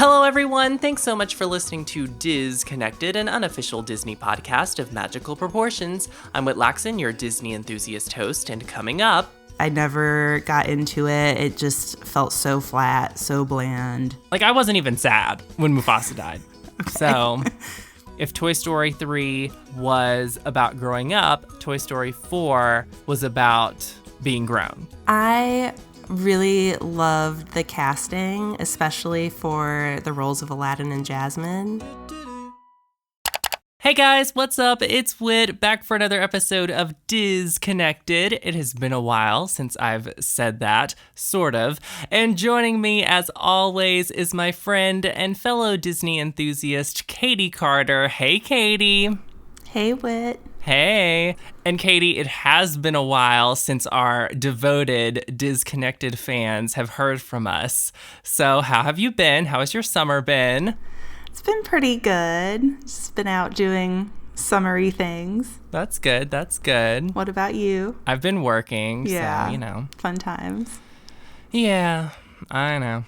Hello, everyone. Thanks so much for listening to Diz Connected, an unofficial Disney podcast of magical proportions. I'm Whitt Katie, your Disney enthusiast host, and coming up... I never got into it. It just felt so flat, so bland. Like, I wasn't even sad when Mufasa died. Okay. So, if Toy Story 3 was about growing up, Toy Story 4 was about being grown. I really loved the casting, especially for the roles of Aladdin and Jasmine. Hey guys, what's up? It's Whitt, back for another episode of Diz Connected. It has been a while since I've said that, sort of. And joining me, as always, is my friend and fellow Disney enthusiast, Katie Carter. Hey, Katie. Hey, Whitt. Hey. And Katie, it has been a while since our devoted Disconnected fans have heard from us. So how have you been? How has your summer been? It's been pretty good. Just been out doing summery things. That's good. That's good. What about you? I've been working, yeah, so, you know. Fun times. Yeah, I know.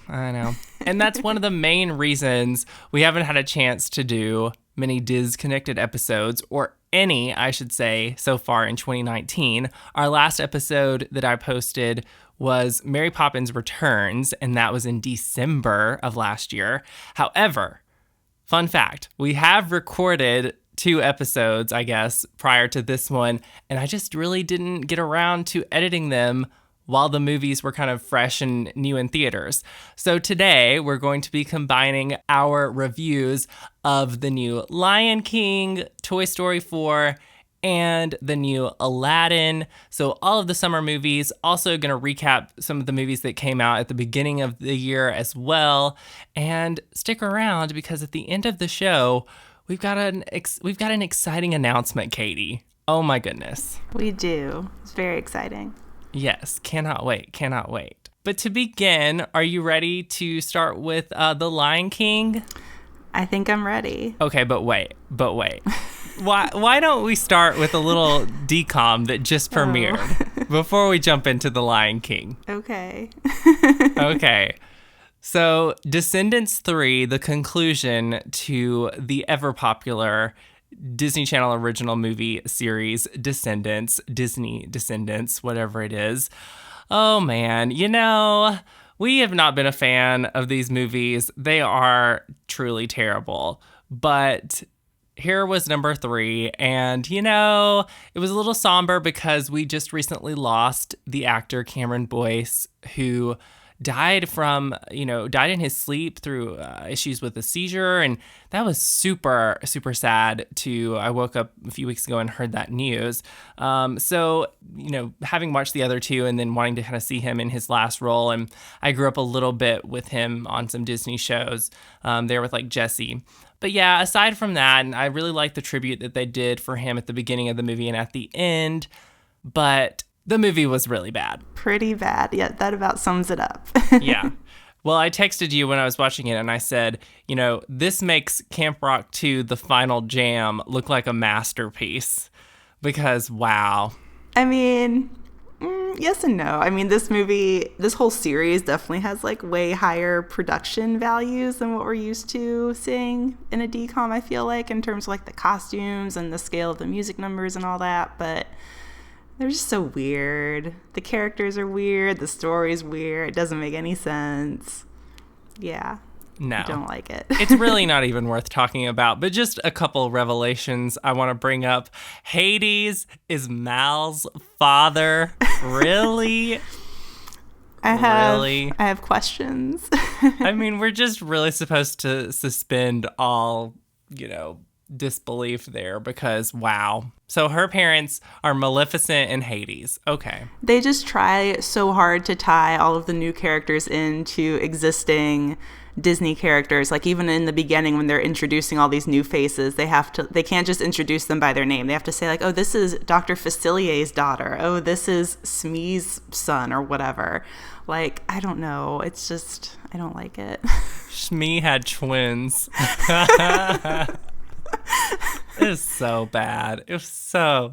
And that's one of the main reasons we haven't had a chance to do many Disconnected episodes, or any, I should say, so far in 2019. Our last episode that I posted was Mary Poppins Returns, and that was in December of last year. However, fun fact, we have recorded 2 episodes, I guess, prior to this one, and I just really didn't get around to editing them while the movies were kind of fresh and new in theaters. So today, we're going to be combining our reviews of the new Lion King, Toy Story 4, and the new Aladdin. So all of the summer movies, also going to recap some of the movies that came out at the beginning of the year as well. And stick around, because at the end of the show, we've got an exciting announcement, Katie. Oh my goodness. We do. It's very exciting. Yes, cannot wait. But to begin, are you ready to start with The Lion King? I think I'm ready. Okay, but wait. Why don't we start with a little decom that just premiered before we jump into The Lion King? Okay. Okay. So, Descendants 3, the conclusion to the ever-popular Disney Channel original movie series Descendants, Disney Descendants, whatever it is. Oh man, we have not been a fan of these movies. They are truly terrible. But here was number 3, and it was a little somber because we just recently lost the actor Cameron Boyce, who died in his sleep through issues with a seizure. And that was super, super sad I woke up a few weeks ago and heard that news. So, having watched the other 2 and then wanting to kind of see him in his last role. And I grew up a little bit with him on some Disney shows there with like Jessie. But yeah, aside from that, and I really liked the tribute that they did for him at the beginning of the movie and at the end. But the movie was really bad. Pretty bad. Yeah, that about sums it up. Yeah. Well, I texted you when I was watching it, and I said, this makes Camp Rock 2, The Final Jam, look like a masterpiece. Because, wow. I mean, yes and no. I mean, this whole series definitely has like way higher production values than what we're used to seeing in a DCOM, I feel like, in terms of like the costumes and the scale of the music numbers and all that. But they're just so weird. The characters are weird. The story's weird. It doesn't make any sense. Yeah. No. I don't like it. It's really not even worth talking about. But just a couple revelations I want to bring up. Hades is Mal's father. Really? I have questions. I mean, we're just really supposed to suspend all, disbelief there because, wow. So her parents are Maleficent and Hades. Okay. They just try so hard to tie all of the new characters into existing Disney characters. Like even in the beginning when they're introducing all these new faces, they can't just introduce them by their name. They have to say like, oh, this is Dr. Facilier's daughter. Oh, this is Smee's son or whatever. Like, I don't know. It's just, I don't like it. Shmee had twins. It was so bad. It was so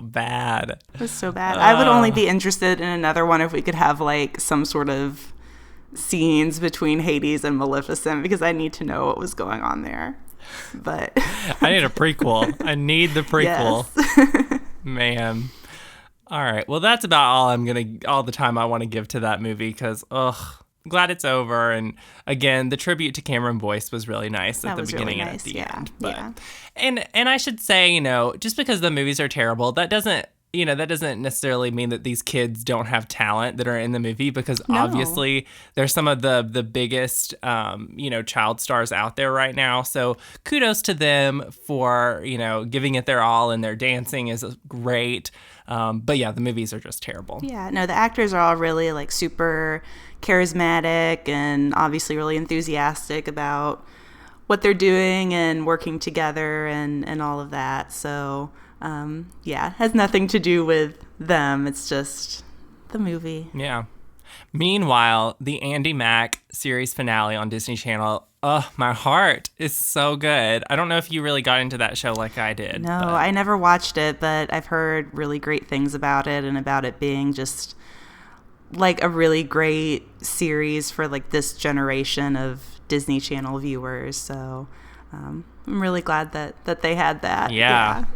bad. It was so bad. I would only be interested in another one if we could have like some sort of scenes between Hades and Maleficent because I need to know what was going on there. But I need a prequel. I need the prequel. Yes. Man. All right. Well, that's about all the time I want to give to that movie because, glad it's over. And again, the tribute to Cameron Boyce was really nice at the beginning and at the end. But, and I should say, just because the movies are terrible, that doesn't necessarily mean that these kids don't have talent that are in the movie because obviously they're some of the biggest, child stars out there right now. So kudos to them for, giving it their all, and their dancing is great. But yeah, the movies are just terrible. Yeah, no, the actors are all really like super charismatic and obviously really enthusiastic about what they're doing and working together and all of that. So it has nothing to do with them. It's just the movie. Yeah. Meanwhile, the Andy Mack series finale on Disney Channel, my heart is so good. I don't know if you really got into that show like I did. No, I never watched it, but I've heard really great things about it and about it being just like a really great series for like this generation of Disney Channel viewers. So I'm really glad that they had that. Yeah.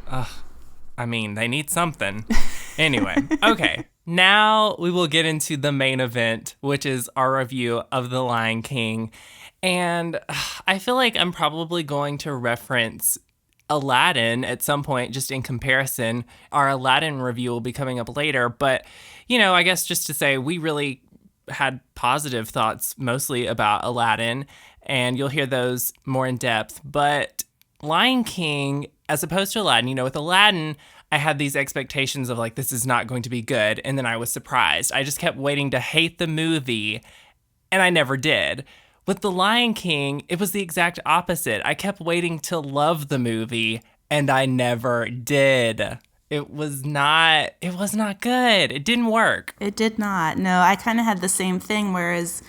I mean, they need something. Anyway, okay. Now we will get into the main event, which is our review of The Lion King. And I feel like I'm probably going to reference Aladdin at some point, just in comparison. Our Aladdin review will be coming up later. But, I guess just to say, we really had positive thoughts mostly about Aladdin, and you'll hear those more in depth. But Lion King, as opposed to Aladdin, with Aladdin, I had these expectations of like, this is not going to be good. And then I was surprised. I just kept waiting to hate the movie, and I never did. With The Lion King, it was the exact opposite. I kept waiting to love the movie, and I never did. It was not good. It didn't work. It did not. No, I kind of had the same thing, whereas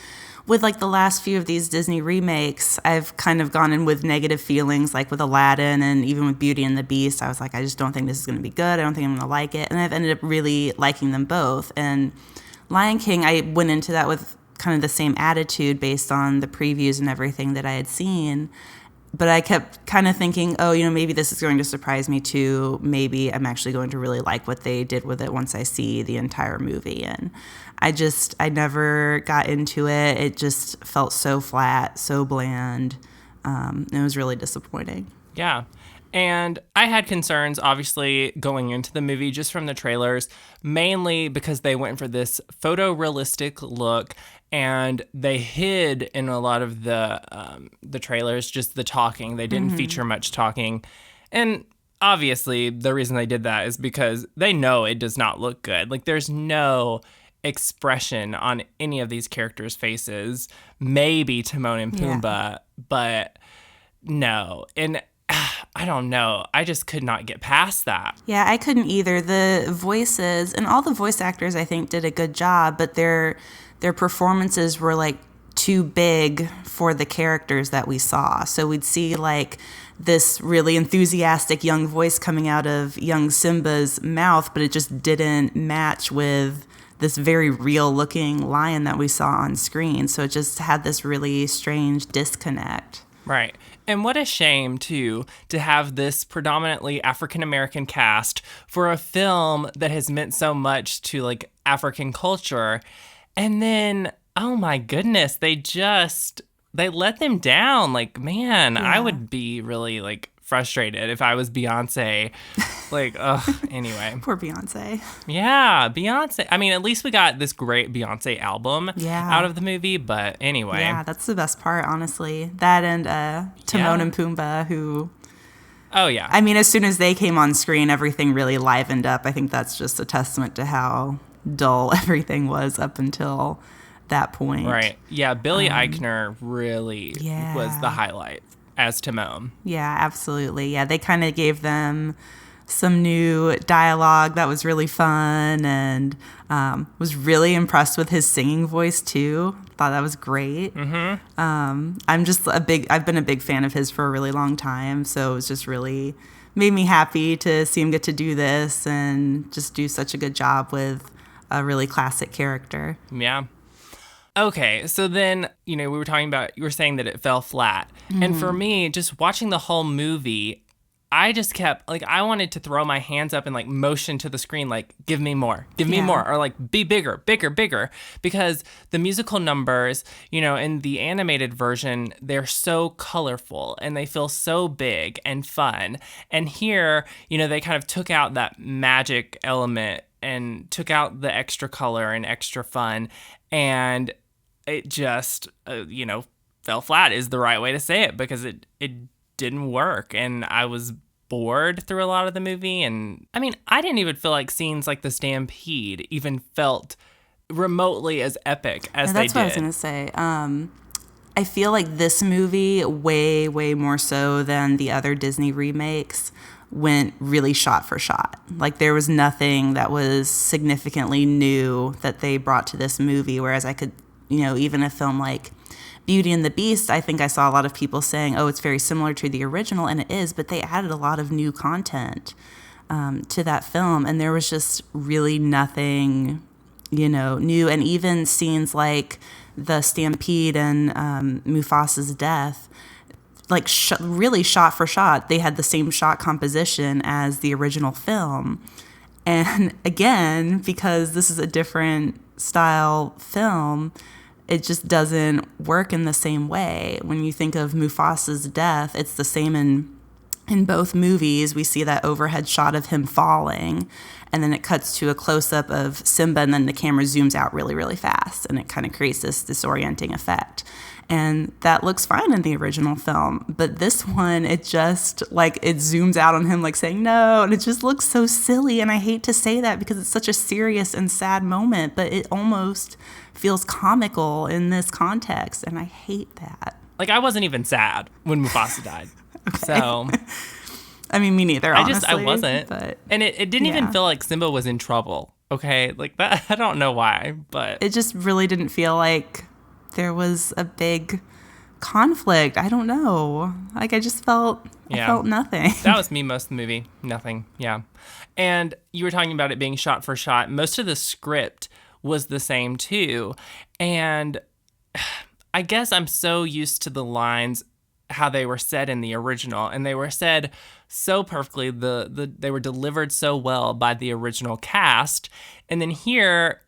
with like the last few of these Disney remakes, I've kind of gone in with negative feelings, like with Aladdin and even with Beauty and the Beast. I was like, I just don't think this is going to be good. I don't think I'm going to like it. And I've ended up really liking them both. And Lion King, I went into that with kind of the same attitude based on the previews and everything that I had seen. But I kept kind of thinking, maybe this is going to surprise me too. Maybe I'm actually going to really like what they did with it once I see the entire movie. And I never got into it. It just felt so flat, so bland. It was really disappointing. Yeah. And I had concerns, obviously, going into the movie just from the trailers, mainly because they went for this photorealistic look, and they hid in a lot of the trailers just the talking. They didn't feature much talking. And obviously, the reason they did that is because they know it does not look good. Like, there's no expression on any of these characters' faces. Maybe Timon and Pumbaa, but no. And I don't know. I just could not get past that. Yeah, I couldn't either. The voices and all the voice actors, I think, did a good job, but their performances were like too big for the characters that we saw. So we'd see like this really enthusiastic young voice coming out of young Simba's mouth, but it just didn't match with this very real looking lion that we saw on screen. So it just had this really strange disconnect. Right. And what a shame, too, to have this predominantly African-American cast for a film that has meant so much to, like, African culture. And then, oh my goodness, they let them down. Like, man, yeah. I would be really, like, frustrated if I was Beyonce. Like, anyway. Poor Beyonce. Yeah, Beyonce. I mean, at least we got this great Beyonce album out of the movie, but anyway. Yeah, that's the best part, honestly. That and Timon and Pumbaa, who... Oh, yeah. I mean, as soon as they came on screen, everything really livened up. I think that's just a testament to how dull everything was up until that point. Right. Yeah, Billy Eichner really was the highlight as Timon. Yeah, absolutely. Yeah, they kind of gave them some new dialogue that was really fun, and was really impressed with his singing voice too. Thought that was great. I'm just I've been a big fan of his for a really long time, so it was just really made me happy to see him get to do this and just do such a good job with a really classic character. Yeah. Okay, so then, we were talking about, you were saying that it fell flat. And for me, just watching the whole movie, I just kept, like, I wanted to throw my hands up and, like, motion to the screen, like, give me more, or, like, be bigger, bigger, bigger. Because the musical numbers, in the animated version, they're so colorful and they feel so big and fun. And here, they kind of took out that magic element and took out the extra color and extra fun. And it just, fell flat is the right way to say it, because it didn't work. And I was bored through a lot of the movie. And I mean, I didn't even feel like scenes like the stampede even felt remotely as epic as they did. That's what I was going to say. I feel like this movie, way, way more so than the other Disney remakes, went really shot for shot. Like, there was nothing that was significantly new that they brought to this movie, whereas I could, even a film like Beauty and the Beast, I think I saw a lot of people saying, oh, it's very similar to the original, and it is, but they added a lot of new content to that film, and there was just really nothing, new. And even scenes like the stampede and Mufasa's death, like really shot for shot, they had the same shot composition as the original film. And again, because this is a different style film, it just doesn't work in the same way. When you think of Mufasa's death, it's the same in both movies. We see that overhead shot of him falling, and then it cuts to a close-up of Simba, and then the camera zooms out really, really fast, and it kind of creates this disorienting effect. And that looks fine in the original film. But this one, it just, like, it zooms out on him, like, saying no. And it just looks so silly. And I hate to say that because it's such a serious and sad moment. But it almost feels comical in this context. And I hate that. Like, I wasn't even sad when Mufasa died. Okay. So, I mean, me neither, honestly. I wasn't. But, and it didn't even feel like Simba was in trouble. Okay? Like, that, I don't know why, but it just really didn't feel like there was a big conflict. I don't know. Like, I just felt, I felt nothing. That was me most of the movie. Nothing. Yeah. And you were talking about it being shot for shot. Most of the script was the same too. And I guess I'm so used to the lines, how they were said in the original, and they were said so perfectly. They were delivered so well by the original cast. And then here,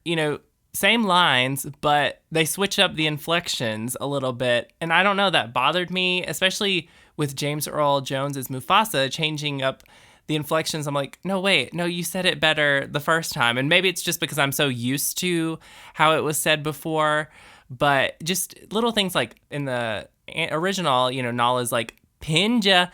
same lines, but they switch up the inflections a little bit. And I don't know, that bothered me, especially with James Earl Jones as Mufasa changing up the inflections. I'm like, no, wait, no, you said it better the first time. And maybe it's just because I'm so used to how it was said before. But just little things like in the original, Nala's like, Pinja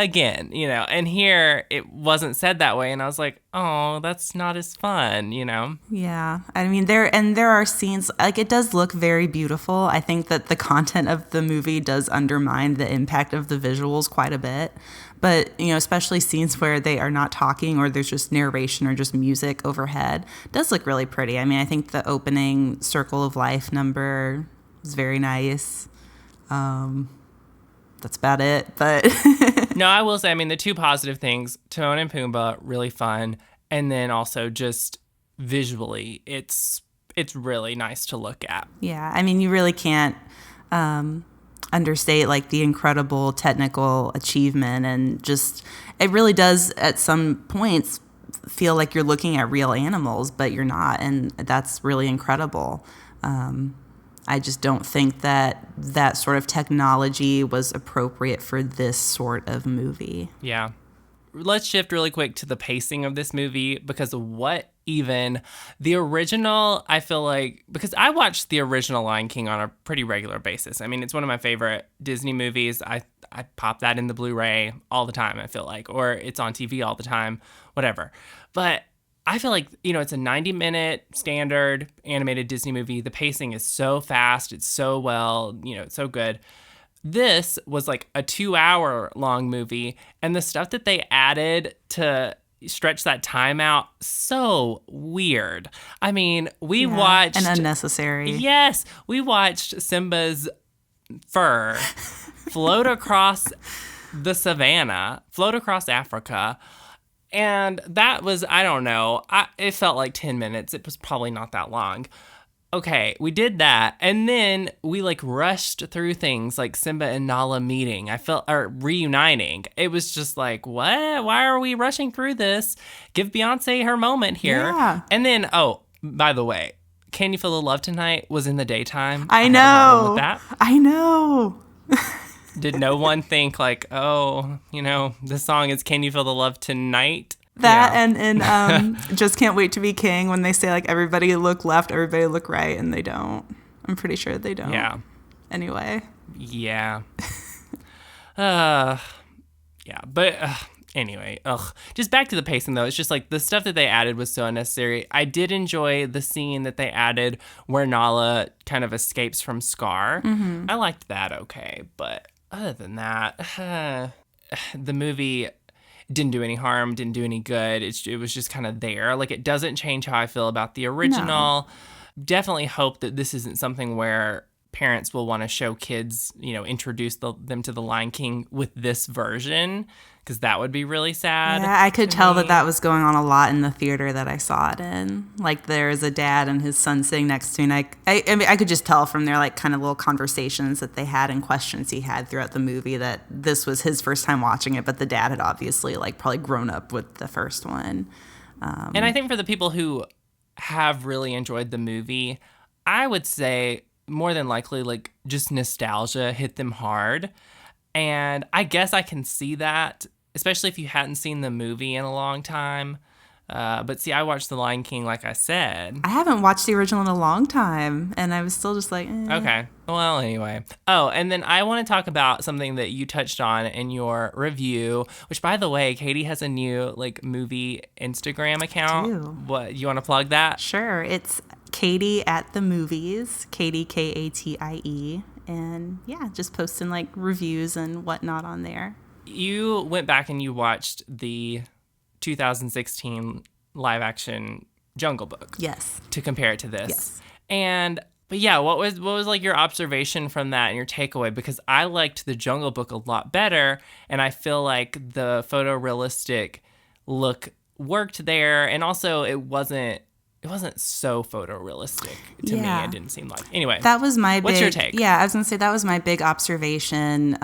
again, and here it wasn't said that way. And I was like, oh, that's not as fun, Yeah. I mean, there are scenes, like, it does look very beautiful. I think that the content of the movie does undermine the impact of the visuals quite a bit. But, especially scenes where they are not talking or there's just narration or just music overhead, does look really pretty. I mean, I think the opening Circle of Life number is very nice. That's about it, but No, I will say, I mean, the two positive things, Timon and Pumbaa, really fun, and then also just visually, it's really nice to look at. Yeah, I mean, you really can't understate, like, the incredible technical achievement, and just, it really does at some points feel like you're looking at real animals, but you're not, and that's really incredible. I just don't think that sort of technology was appropriate for this sort of movie. Yeah. Let's shift really quick to the pacing of this movie, because the original, I feel like, because I watched the original Lion King on a pretty regular basis. I mean, it's one of my favorite Disney movies. I pop that in the Blu-ray all the time, I feel like, or it's on TV all the time, whatever. But I feel like, it's a 90-minute standard animated Disney movie. The pacing is so fast. It's so well, it's so good. This was like a 2-hour long movie, and the stuff that they added to stretch that time out, so weird. I mean, we watched... And unnecessary. Yes. We watched Simba's fur float across the savannah, float across Africa. And that was, I don't know, it felt like 10 minutes. It was probably not that long. okay, we did that, and then we like rushed through things like Simba and Nala meeting. Or reuniting. It was just like, what? Why are we rushing through this? Give Beyonce her moment here. Yeah. And then, oh, by the way, Can You Feel the Love Tonight was in the daytime. I had a problem with know. that. I know. Did no one think like, oh, this song is Can You Feel the Love Tonight? That Yeah. and Just Can't Wait to Be King, when they say like everybody look left, everybody look right, and they don't. I'm pretty sure they don't. Yeah. Anyway. Yeah. Yeah. But anyway, just back to the pacing though. It's just like the stuff that they added was so unnecessary. I did enjoy the scene that they added where Nala kind of escapes from Scar. Mm-hmm. I liked that okay, but other than that, the movie didn't do any harm, didn't do any good. It was just kind of there. Like, it doesn't change how I feel about the original. No. Definitely hope that this isn't something where parents will want to show kids, introduce them to The Lion King with this version, because that would be really sad. Yeah, I could tell that was going on a lot in the theater that I saw it in. Like, there's a dad and his son sitting next to me, and I mean, I could just tell from their like kind of little conversations that they had and questions he had throughout the movie that this was his first time watching it, but the dad had obviously like probably grown up with the first one. And I think for the people who have really enjoyed the movie, I would say more than likely, like, just nostalgia hit them hard. And I guess I can see that, especially if you hadn't seen the movie in a long time. But see, I watched The Lion King, like I said. I haven't watched the original in a long time, and I was still just like, eh. Okay. Well, anyway. Oh, and then I want to talk about something that you touched on in your review, which, by the way, Katie has a new, like, movie Instagram account. I do. What, you want to plug that? Sure. It's Katie at the Movies, Katie, Katie, and yeah, just posting like reviews and whatnot on there. You went back and you watched the 2016 live action Jungle Book. Yes. To compare it to this. Yes. But yeah, what was like your observation from that and your takeaway? Because I liked the Jungle Book a lot better, and I feel like the photorealistic look worked there, and also it wasn't so photorealistic to me. It didn't seem like. Anyway, that was my what's your take? Yeah, I was gonna say that was my big observation.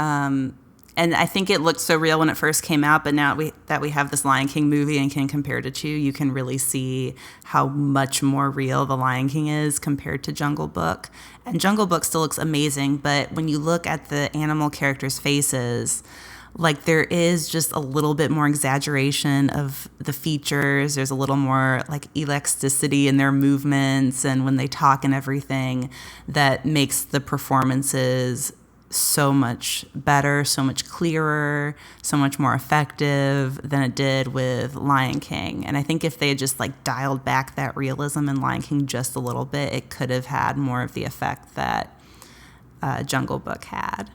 And I think it looked so real when it first came out, but now that we have this Lion King movie and can compare the two, you can really see how much more real the Lion King is compared to Jungle Book. And Jungle Book still looks amazing, but when you look at the animal characters' faces, like, there is just a little bit more exaggeration of the features. There's a little more like elasticity in their movements and when they talk and everything that makes the performances so much better, so much clearer, so much more effective than it did with Lion King. And I think if they had just like dialed back that realism in Lion King just a little bit, it could have had more of the effect that Jungle Book had.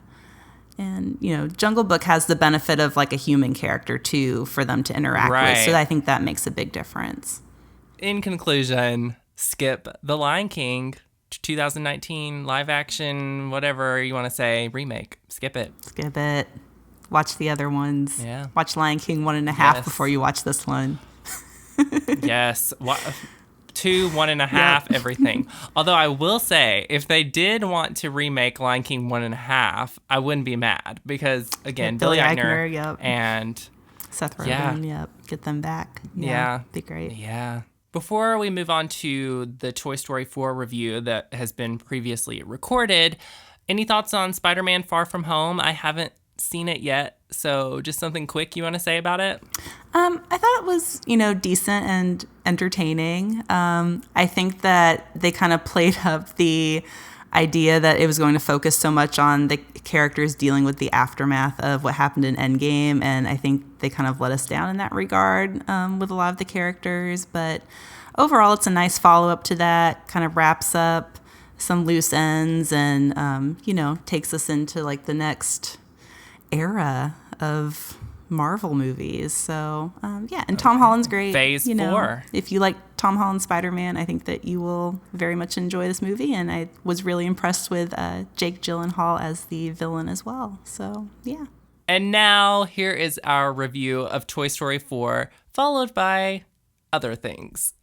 And, Jungle Book has the benefit of like a human character too for them to interact with. So I think that makes a big difference. In conclusion, skip The Lion King 2019 live action, whatever you want to say, remake. Skip it. Skip it. Watch the other ones. Yeah. Watch Lion King 1.5 before you watch this one. Yes. 2, 1.5, everything. Although I will say, if they did want to remake Lion King 1.5, I wouldn't be mad because, again, Billy Eichner yep. and Seth Rogen, yep. Get them back. Yeah. Be great. Yeah. Before we move on to the Toy Story 4 review that has been previously recorded, any thoughts on Spider-Man Far From Home? I haven't seen it yet, so just something quick you want to say about it? I thought it was, decent and entertaining. I think that they kind of played up the idea that it was going to focus so much on the characters dealing with the aftermath of what happened in Endgame, and I think they kind of let us down in that regard with a lot of the characters. But overall, it's a nice follow-up to that, kind of wraps up some loose ends and, takes us into like the next era of Marvel movies. So, and Tom Holland's great. Phase 4. If you like Tom Holland's Spider-Man, I think that you will very much enjoy this movie. And I was really impressed with Jake Gyllenhaal as the villain as well. So, yeah. And now here is our review of Toy Story 4, followed by other things.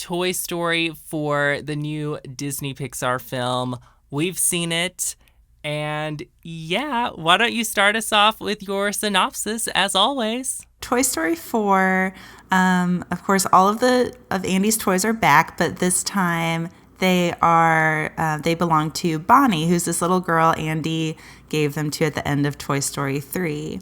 Toy Story for the new Disney Pixar film. We've seen it. And yeah, why don't you start us off with your synopsis as always? Toy Story 4, of course, all of Andy's toys are back, but this time they belong to Bonnie, who's this little girl Andy gave them to at the end of Toy Story 3.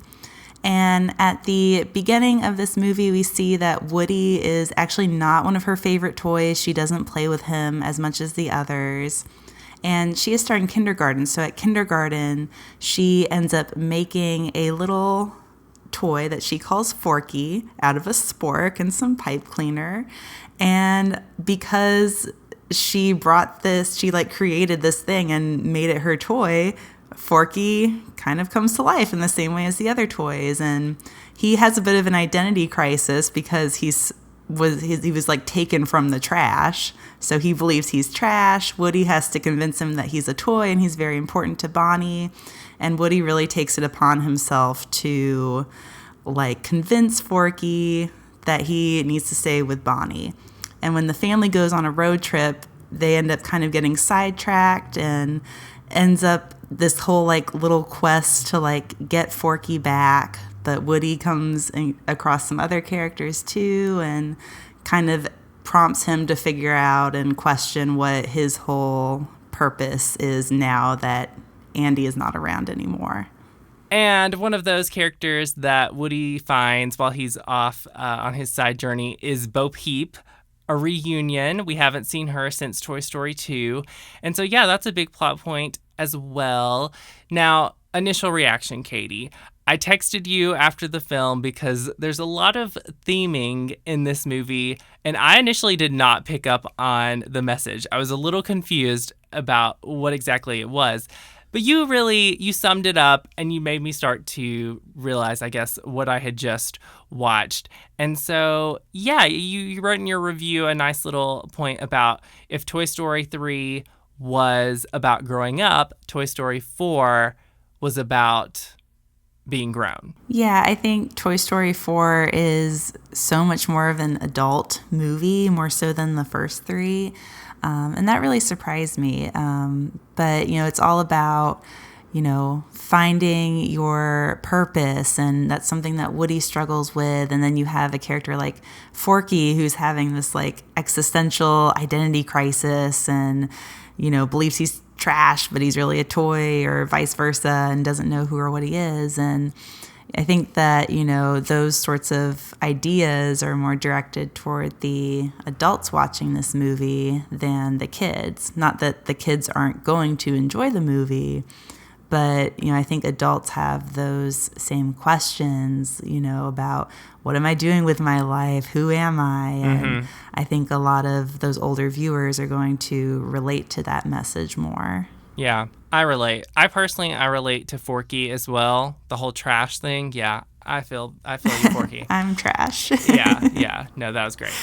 And at the beginning of this movie, we see that Woody is actually not one of her favorite toys. She doesn't play with him as much as the others. And she is starting kindergarten. So at kindergarten, she ends up making a little toy that she calls Forky out of a spork and some pipe cleaner. And because she created this thing and made it her toy, Forky kind of comes to life in the same way as the other toys. And he has a bit of an identity crisis because he was like taken from the trash. So he believes he's trash. Woody has to convince him that he's a toy and he's very important to Bonnie. And Woody really takes it upon himself to like convince Forky that he needs to stay with Bonnie. And when the family goes on a road trip, they end up kind of getting sidetracked and ends up this whole like little quest to like get Forky back. But Woody comes across some other characters too and kind of prompts him to figure out and question what his whole purpose is now that Andy is not around anymore. And one of those characters that Woody finds while he's off on his side journey is Bo Peep, a reunion. We haven't seen her since Toy Story 2. And so, yeah, that's a big plot point as well. Now, initial reaction, Katie. I texted you after the film because there's a lot of theming in this movie, and I initially did not pick up on the message. I was a little confused about what exactly it was. But you summed it up and you made me start to realize, I guess, what I had just watched. And so, yeah, you wrote in your review a nice little point about if Toy Story 3 was about growing up, Toy Story 4 was about being grown. Yeah, I think Toy Story 4 is so much more of an adult movie, more so than the first three. And that really surprised me. But, it's all about, finding your purpose. And that's something that Woody struggles with. And then you have a character like Forky who's having this like existential identity crisis and, believes he's trash, but he's really a toy, or vice versa, and doesn't know who or what he is. And I think that, those sorts of ideas are more directed toward the adults watching this movie than the kids. Not that the kids aren't going to enjoy the movie, but, I think adults have those same questions, about what am I doing with my life? Who am I? And I think a lot of those older viewers are going to relate to that message more. Yeah, I relate. I relate to Forky as well. The whole trash thing. Yeah, I feel you, Forky. I'm trash. Yeah. No, that was great.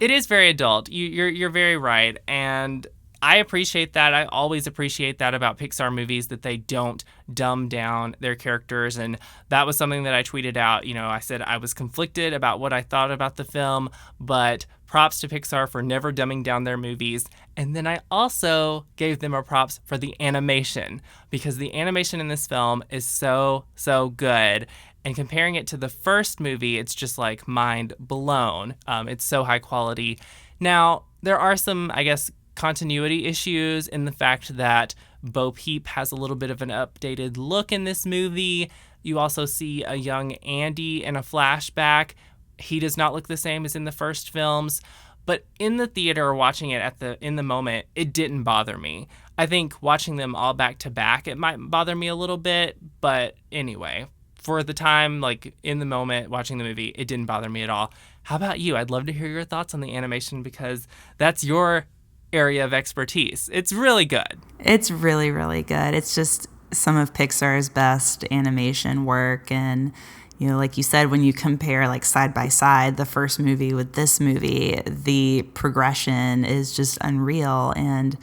It is very adult. You're very right. And I appreciate that. I always appreciate that about Pixar movies, that they don't dumb down their characters. And that was something that I tweeted out. I said I was conflicted about what I thought about the film, but props to Pixar for never dumbing down their movies. And then I also gave them a props for the animation, because the animation in this film is so, so good. And comparing it to the first movie, it's just like mind blown. It's so high quality. Now, there are some, I guess, continuity issues in the fact that Bo Peep has a little bit of an updated look in this movie. You also see a young Andy in a flashback. He does not look the same as in the first films. But in the theater, watching it in the moment, it didn't bother me. I think watching them all back to back, it might bother me a little bit. But anyway, for the time, like in the moment, watching the movie, it didn't bother me at all. How about you? I'd love to hear your thoughts on the animation, because that's your area of expertise. It's really good. It's really, really good. It's just some of Pixar's best animation work. And, like you said, when you compare like side by side the first movie with this movie, the progression is just unreal. And,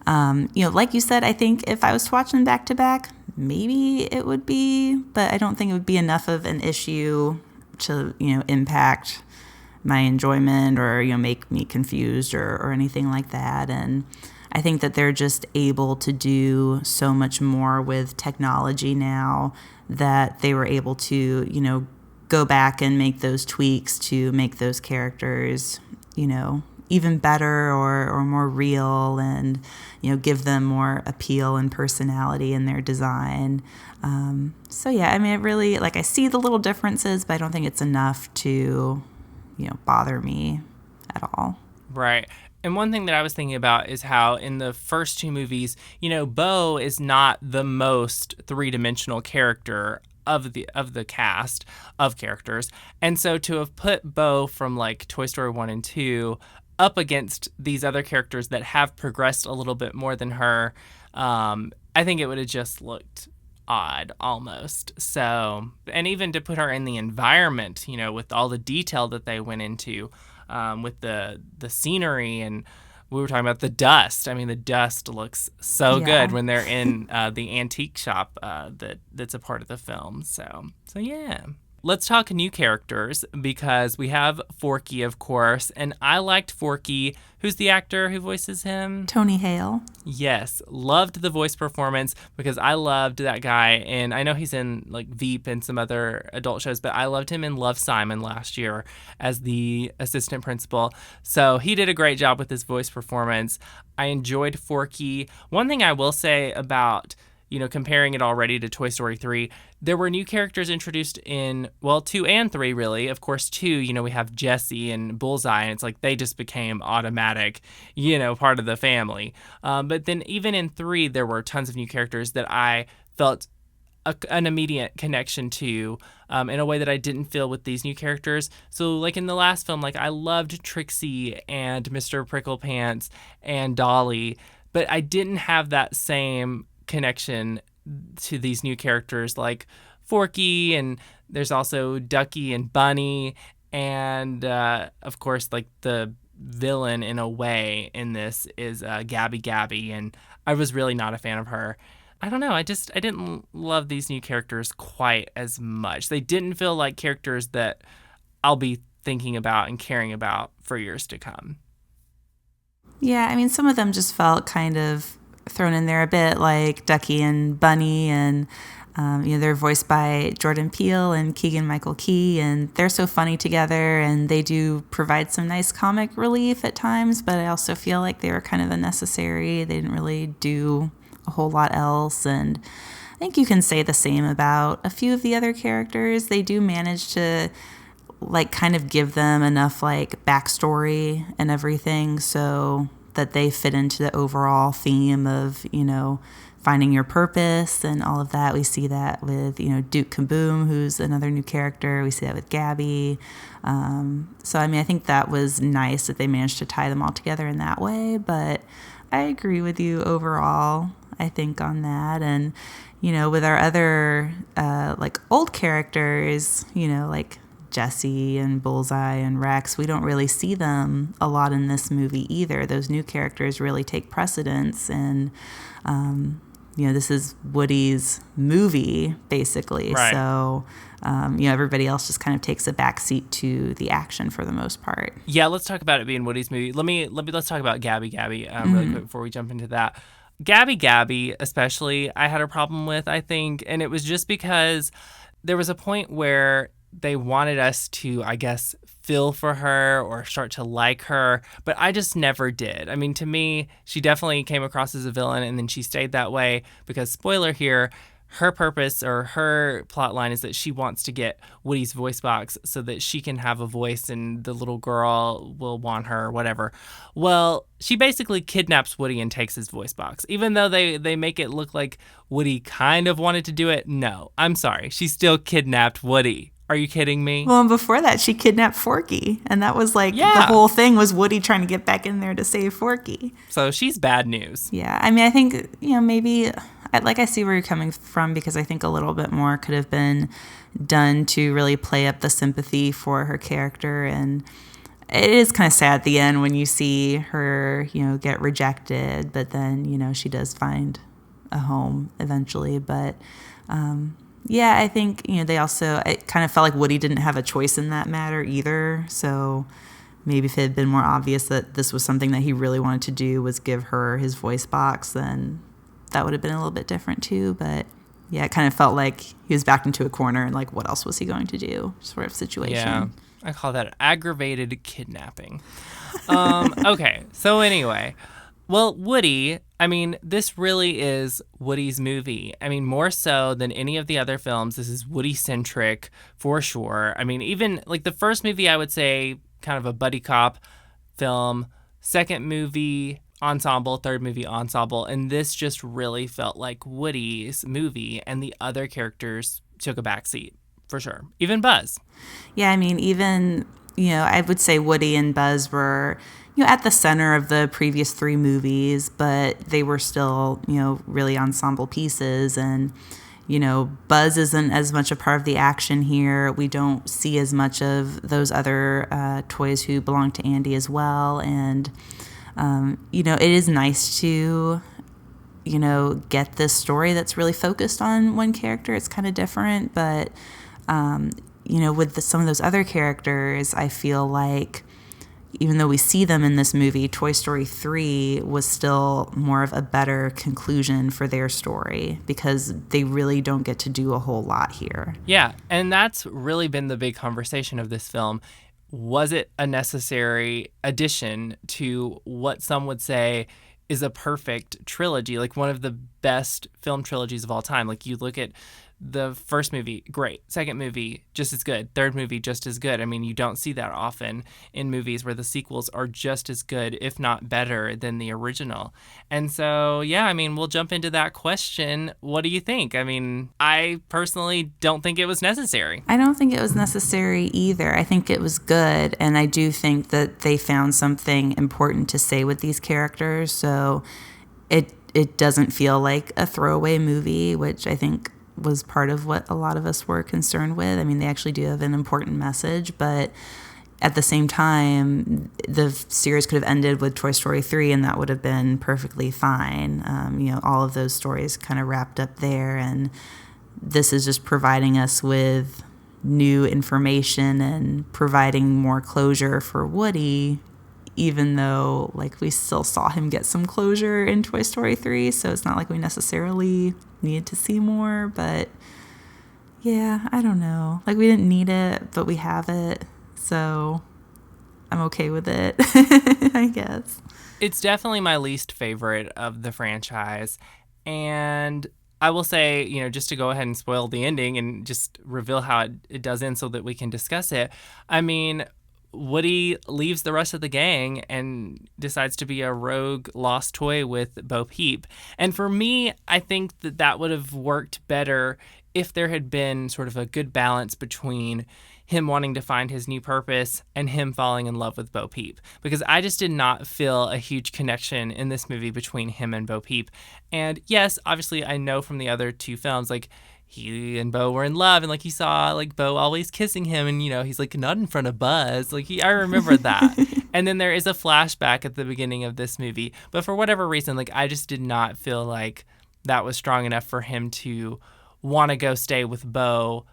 like you said, I think if I was to watch them back to back, maybe it would be, but I don't think it would be enough of an issue to, impact my enjoyment or, make me confused or anything like that. And I think that they're just able to do so much more with technology now that they were able to, go back and make those tweaks to make those characters, even better or more real and, give them more appeal and personality in their design. So yeah, I mean, it really, I see the little differences, but I don't think it's enough to, bother me at all. Right. And one thing that I was thinking about is how in the first two movies, Bo is not the most three-dimensional character of the cast of characters. And so to have put Bo from Toy Story 1 and 2 up against these other characters that have progressed a little bit more than her, I think it would have just looked odd almost. So, and even to put her in the environment, with all the detail that they went into, with the scenery, and we were talking about the dust. I mean, the dust looks so good when they're in the antique shop that's a part of the film. So yeah. Let's talk new characters, because we have Forky, of course, and I liked Forky. Who's the actor who voices him? Tony Hale. Yes, loved the voice performance, because I loved that guy, and I know he's in Veep and some other adult shows, but I loved him in Love, Simon last year as the assistant principal. So he did a great job with his voice performance. I enjoyed Forky. One thing I will say about comparing it already to Toy Story 3, there were new characters introduced in, 2 and 3, really. Of course, 2, we have Jessie and Bullseye, and it's they just became automatic, part of the family. But then even in 3, there were tons of new characters that I felt an immediate connection to in a way that I didn't feel with these new characters. So, in the last film, I loved Trixie and Mr. Pricklepants and Dolly, but I didn't have that same connection to these new characters like Forky, and there's also Ducky and Bunny, and of course the villain in a way in this is Gabby, and I was really not a fan of her. I don't know, I didn't love these new characters quite as much. They didn't feel like characters that I'll be thinking about and caring about for years to come. Yeah, I mean, some of them just felt kind of thrown in there a bit, like Ducky and Bunny, and they're voiced by Jordan Peele and Keegan-Michael Key, and they're so funny together, and they do provide some nice comic relief at times, but I also feel like they were kind of unnecessary. They didn't really do a whole lot else, and I think you can say the same about a few of the other characters. They do manage to kind of give them enough backstory and everything so that they fit into the overall theme of, finding your purpose and all of that. We see that with, Duke Kaboom, who's another new character. We see that with Gabby. So, I mean, I think that was nice that they managed to tie them all together in that way. But I agree with you overall, I think, on that. And, with our other, old characters, Jessie and Bullseye and Rex, we don't really see them a lot in this movie either. Those new characters really take precedence, and this is Woody's movie basically. Right. So everybody else just kind of takes a backseat to the action for the most part. Yeah, let's talk about it being Woody's movie. Let's talk about Gabby really quick before we jump into that. Gabby especially, I had a problem with, I think, and it was just because there was a point where they wanted us to, I guess, feel for her or start to like her, but I just never did. I mean, to me, she definitely came across as a villain, and then she stayed that way because, spoiler here, her purpose or her plot line is that she wants to get Woody's voice box so that she can have a voice and the little girl will want her or whatever. Well, she basically kidnaps Woody and takes his voice box. Even though they make it look like Woody kind of wanted to do it, no, I'm sorry. She still kidnapped Woody. Are you kidding me? Well, and before that, she kidnapped Forky. And that was the whole thing was Woody trying to get back in there to save Forky. So she's bad news. Yeah. I mean, I think, maybe, I see where you're coming from, because I think a little bit more could have been done to really play up the sympathy for her character. And it is kind of sad at the end when you see her, get rejected. But then, she does find a home eventually. But, Yeah, I think, they also, it kind of felt like Woody didn't have a choice in that matter either. So maybe if it had been more obvious that this was something that he really wanted to do, was give her his voice box, then that would have been a little bit different too. But yeah, it kind of felt like he was backed into a corner and like, what else was he going to do sort of situation. Yeah, I call that aggravated kidnapping. Okay, so anyway, well, Woody, I mean, this really is Woody's movie. I mean, more so than any of the other films, this is Woody-centric for sure. I mean, even like the first movie, I would say kind of a buddy cop film, second movie ensemble, third movie ensemble, and this just really felt like Woody's movie, and the other characters took a backseat for sure. Even Buzz. Yeah, I mean, even, I would say Woody and Buzz were, at the center of the previous three movies, but they were still, really ensemble pieces. And, Buzz isn't as much a part of the action here. We don't see as much of those other toys who belong to Andy as well. And, it is nice to, get this story that's really focused on one character. It's kind of different, but, with some of those other characters, I feel like even though we see them in this movie, Toy Story 3 was still more of a better conclusion for their story because they really don't get to do a whole lot here. Yeah, and that's really been the big conversation of this film. Was it a necessary addition to what some would say is a perfect trilogy, like one of the best film trilogies of all time? Like you look at the first movie, great. Second movie, just as good. Third movie, just as good. I mean, you don't see that often in movies where the sequels are just as good, if not better, than the original. And so, yeah, I mean, we'll jump into that question. What do you think? I mean, I personally don't think it was necessary. I don't think it was necessary either. I think it was good. And I do think that they found something important to say with these characters. So it doesn't feel like a throwaway movie, which I think was part of what a lot of us were concerned with. I mean, they actually do have an important message, but at the same time, the series could have ended with Toy Story 3 and that would have been perfectly fine. All of those stories kind of wrapped up there, and this is just providing us with new information and providing more closure for Woody, even though like we still saw him get some closure in Toy Story 3, so it's not like we necessarily needed to see more. But yeah, I don't know, like we didn't need it, but we have it, so I'm okay with it. I guess it's definitely my least favorite of the franchise, and I will say, just to go ahead and spoil the ending and just reveal how it does end so that we can discuss it. I mean, Woody leaves the rest of the gang and decides to be a rogue lost toy with Bo Peep. And for me, I think that would have worked better if there had been sort of a good balance between him wanting to find his new purpose and him falling in love with Bo Peep. Because I just did not feel a huge connection in this movie between him and Bo Peep. And yes, obviously I know from the other two films, like, he and Bo were in love, and like he saw like Bo always kissing him, and he's like not in front of Buzz. Like I remember that. And then there is a flashback at the beginning of this movie, but for whatever reason, like I just did not feel like that was strong enough for him to want to go stay with Bo,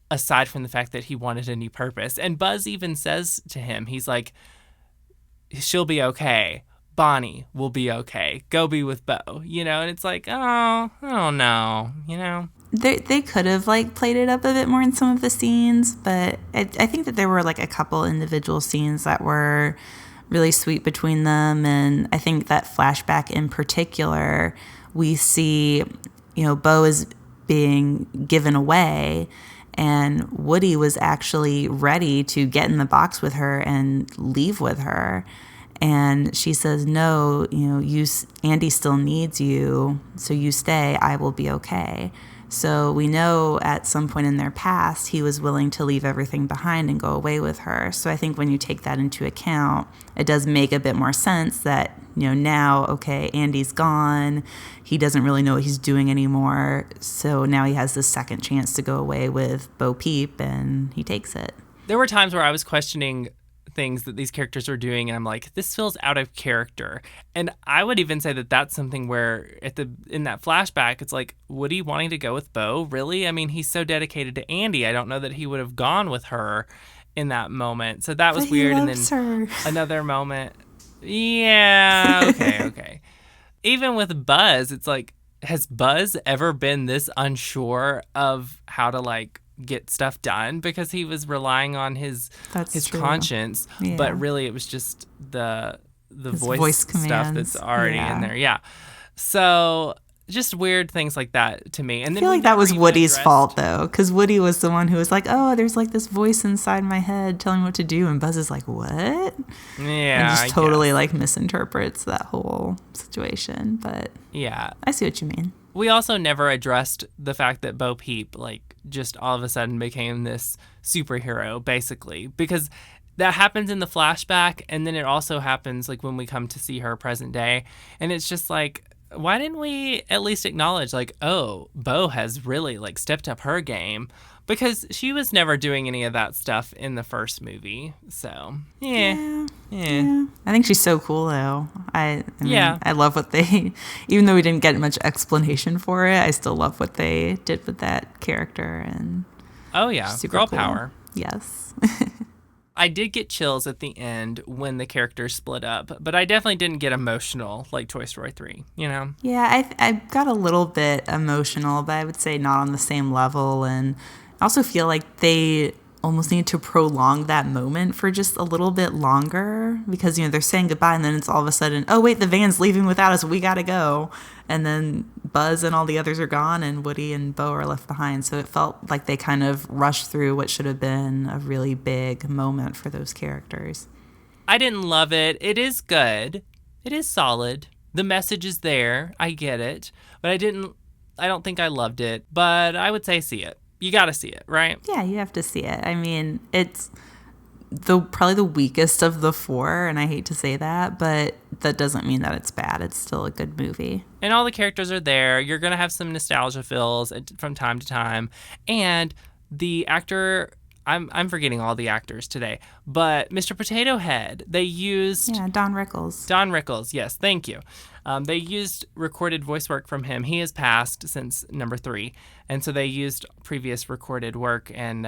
aside from the fact that he wanted a new purpose. And Buzz even says to him, he's like, she'll be okay. Bonnie will be okay. Go be with Bo, and it's like, oh, I don't know, They could have like played it up a bit more in some of the scenes, but I think that there were like a couple individual scenes that were really sweet between them. And I think that flashback in particular, we see, Bo is being given away, and Woody was actually ready to get in the box with her and leave with her. And she says, no, Andy still needs you, so you stay, I will be okay. So we know at some point in their past, he was willing to leave everything behind and go away with her. So I think when you take that into account, it does make a bit more sense that, now, okay, Andy's gone. He doesn't really know what he's doing anymore. So now he has this second chance to go away with Bo Peep, and he takes it. There were times where I was questioning things that these characters were doing, and I'm like, this feels out of character. And I would even say that that's something where in that flashback, it's like, Woody wanting to go with Bo, really? I mean, he's so dedicated to Andy. I don't know that he would have gone with her in that moment. So that was but weird. He And loves then her. another moment. Yeah. Okay. Even with Buzz, it's like, has Buzz ever been this unsure of how to like get stuff done? Because he was relying on his True. conscience, Yeah. but really it was just the His voice stuff commands. that's already in there. Yeah. So just weird things like that to me. And I feel like that was Woody's fault, though, because Woody was the one who was like, oh, there's like this voice inside my head telling me what to do. And Buzz is like, what? Yeah. And just totally like misinterprets that whole situation. But yeah, I see what you mean. We also never addressed the fact that Bo Peep, like, just all of a sudden became this superhero, basically, because that happens in the flashback. And then it also happens like when we come to see her present day. And it's just like, why didn't we at least acknowledge, like, oh, Bo has really, like, stepped up her game? Because she was never doing any of that stuff in the first movie. So, yeah. I think she's so cool, though. I mean, I love what they, even though we didn't get much explanation for it, I still love what they did with that character. And oh, yeah. Girl cool. Power. Yes. I did get chills at the end when the characters split up, but I definitely didn't get emotional like Toy Story 3, you know? Yeah, I got a little bit emotional, but I would say not on the same level. And I also feel like they almost need to prolong that moment for just a little bit longer because, you know, they're saying goodbye and then it's all of a sudden, oh, wait, the van's leaving without us. We got to go. And then Buzz and all the others are gone and Woody and Bo are left behind. So it felt like they kind of rushed through what should have been a really big moment for those characters. I didn't love it. It is good. It is solid. The message is there. I get it. But I don't think I loved it. But I would say see it. You got to see it, right? Yeah, you have to see it. I mean, it's probably the weakest of the four, and I hate to say that, but that doesn't mean that it's bad. It's still a good movie. And all the characters are there. You're going to have some nostalgia feels from time to time. And the actor, I'm forgetting all the actors today, but Mr. Potato Head, they used... Yeah, Don Rickles. Don Rickles, yes, thank you. They used recorded voice work from him. He has passed since number 3. And so they used previous recorded work and,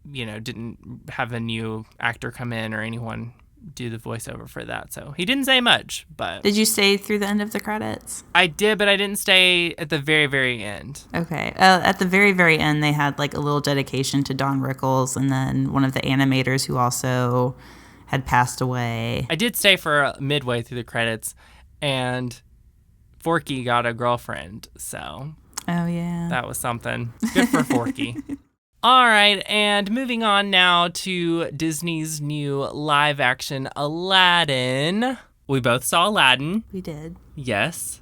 didn't have a new actor come in or anyone do the voiceover for that. So he didn't say much, but... Did you stay through the end of the credits? I did, but I didn't stay at the very, very end. Okay. At the very, very end, they had like a little dedication to Don Rickles and then one of the animators who also had passed away. I did stay for midway through the credits, and Forky got a girlfriend, so... Oh, yeah. That was something. Good for Forky. All right, and moving on now to Disney's new live-action Aladdin. We both saw Aladdin. We did. Yes.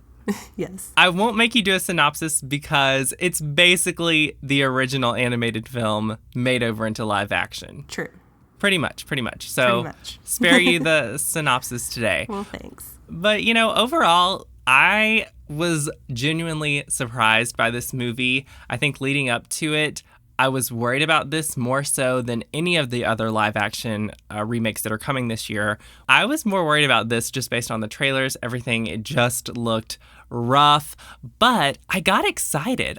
Yes. I won't make you do a synopsis because it's basically the original animated film made over into live action. True. Pretty much. So spare you the synopsis today. Well, thanks. But, overall, I was genuinely surprised by this movie. I think leading up to it, I was worried about this more so than any of the other live action remakes that are coming this year. I was more worried about this just based on the trailers, everything. It just looked rough, but I got excited.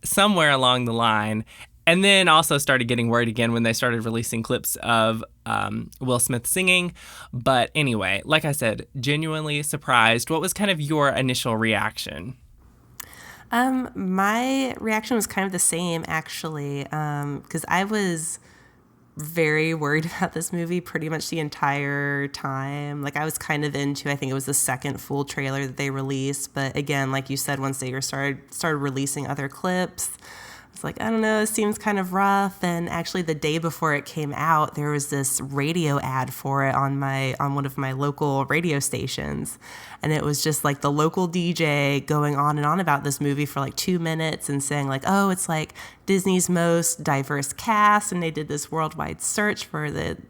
Somewhere along the line. And then also started getting worried again when they started releasing clips of Will Smith singing. But anyway, like I said, genuinely surprised. What was kind of your initial reaction? My reaction was kind of the same, actually, because I was very worried about this movie pretty much the entire time. Like, I was kind of into, I think it was the second full trailer that they released. But again, like you said, once they started releasing other clips, it's like, I don't know, it seems kind of rough. And actually the day before it came out, there was this radio ad for it on one of my local radio stations. And it was just like the local DJ going on and on about this movie for like 2 minutes and saying like, oh, it's like Disney's most diverse cast. And they did this worldwide search for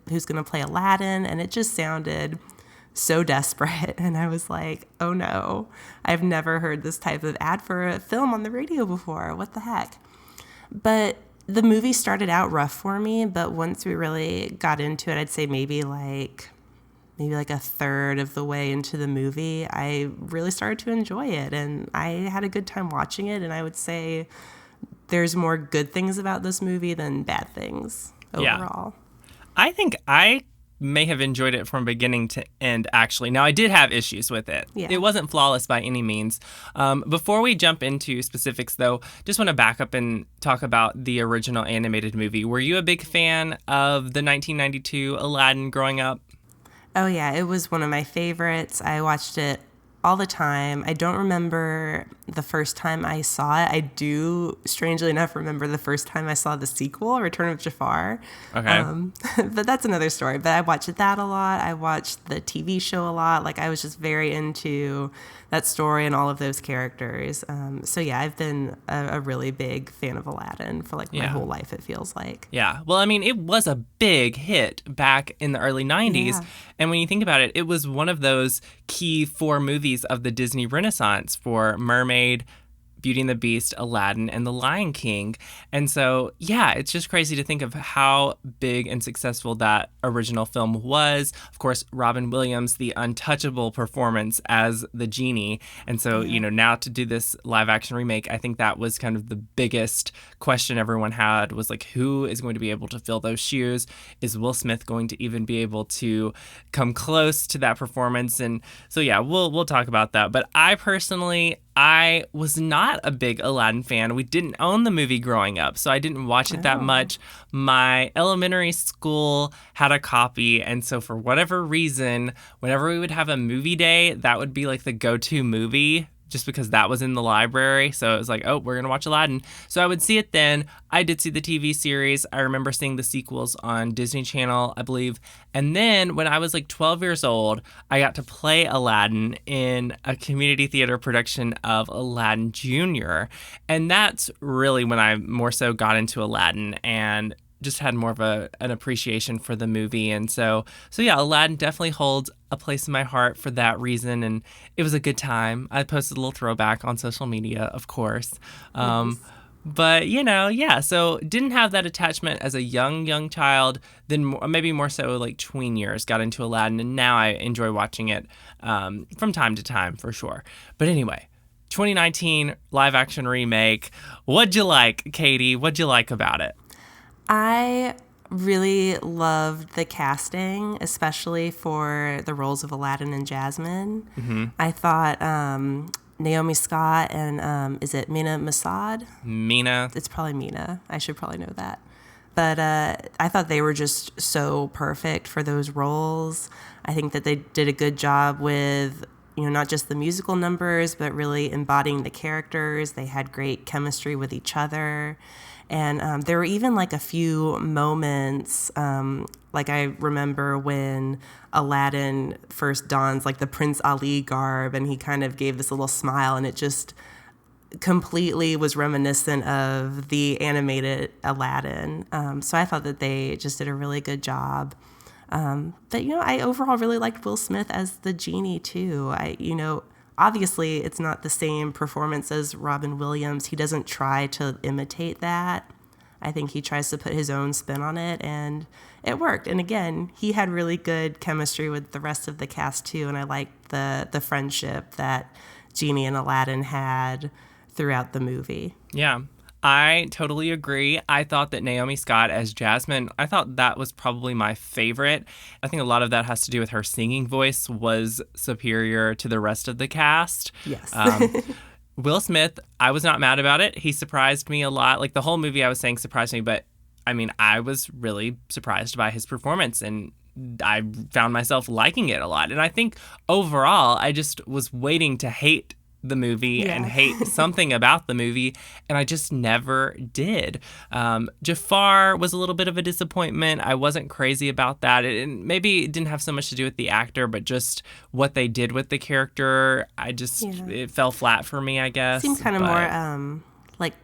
who's going to play Aladdin. And it just sounded so desperate. And I was like, oh no, I've never heard this type of ad for a film on the radio before. What the heck? But the movie started out rough for me, but once we really got into it, I'd say maybe like a third of the way into the movie, I really started to enjoy it, and I had a good time watching it. And I would say there's more good things about this movie than bad things overall. I think I may have enjoyed it from beginning to end, actually. Now, I did have issues with it. Yeah. It wasn't flawless by any means. Before we jump into specifics, though, just want to back up and talk about the original animated movie. Were you a big fan of the 1992 Aladdin growing up? Oh, yeah. It was one of my favorites. I watched it all the time. I don't remember the first time I saw it. I do, strangely enough, remember the first time I saw the sequel, Return of Jafar. Okay. But that's another story. But I watched that a lot. I watched the TV show a lot. Like, I was just very into that story and all of those characters. So, yeah, I've been a really big fan of Aladdin for, like, my whole life, it feels like. Yeah. Well, I mean, it was a big hit back in the early 90s. Yeah. And when you think about it, it was one of those key 4 movies of the Disney Renaissance for Mermaid, Beauty and the Beast, Aladdin, and The Lion King. And so, yeah, it's just crazy to think of how big and successful that original film was. Of course, Robin Williams, the untouchable performance as the genie. And so, you know, now to do this live action remake, I think that was kind of the biggest question everyone had was like, who is going to be able to fill those shoes? Is Will Smith going to even be able to come close to that performance? And so, yeah, we'll talk about that. But I was not a big Aladdin fan. We didn't own the movie growing up, so I didn't watch it that much. My elementary school had a copy, and so for whatever reason, whenever we would have a movie day, that would be like the go-to movie, just because that was in the library. So it was like, oh, we're going to watch Aladdin. So I would see it then. I did see the TV series. I remember seeing the sequels on Disney Channel, I believe. And then when I was like 12 years old, I got to play Aladdin in a community theater production of Aladdin Jr. And that's really when I more so got into Aladdin and just had more of an appreciation for the movie. And so yeah, Aladdin definitely holds a place in my heart for that reason. And it was a good time. I posted a little throwback on social media, of course. But, you know, yeah, so didn't have that attachment as a young child, then maybe more so like tween years got into Aladdin. And now I enjoy watching it from time to time, for sure. But anyway, 2019 live action remake. What'd you like, Katie? What'd you like about it? I really loved the casting, especially for the roles of Aladdin and Jasmine. Mm-hmm. I thought Naomi Scott and is it Mina Masad? Mina. It's probably Mina. I should probably know that. But I thought they were just so perfect for those roles. I think that they did a good job with, you know, not just the musical numbers, but really embodying the characters. They had great chemistry with each other. And there were even like a few moments, like I remember when Aladdin first dons like the Prince Ali garb and he kind of gave this little smile and it just completely was reminiscent of the animated Aladdin. So I thought that they just did a really good job. But, you know, I overall really liked Will Smith as the genie too. Obviously, it's not the same performance as Robin Williams. He doesn't try to imitate that. I think he tries to put his own spin on it, and it worked. And again, he had really good chemistry with the rest of the cast, too, and I liked the friendship that Genie and Aladdin had throughout the movie. Yeah. I totally agree. I thought that Naomi Scott as Jasmine, I thought that was probably my favorite. I think a lot of that has to do with her singing voice was superior to the rest of the cast. Yes. Will Smith, I was not mad about it. He surprised me a lot. Like the whole movie I was saying surprised me, but I mean, I was really surprised by his performance and I found myself liking it a lot. And I think overall, I just was waiting to hate the movie and hate something about the movie, and I just never did. Jafar was a little bit of a disappointment. I wasn't crazy about that. Maybe it didn't have so much to do with the actor, but just what they did with the character. It fell flat for me, I guess. Seemed kind of more like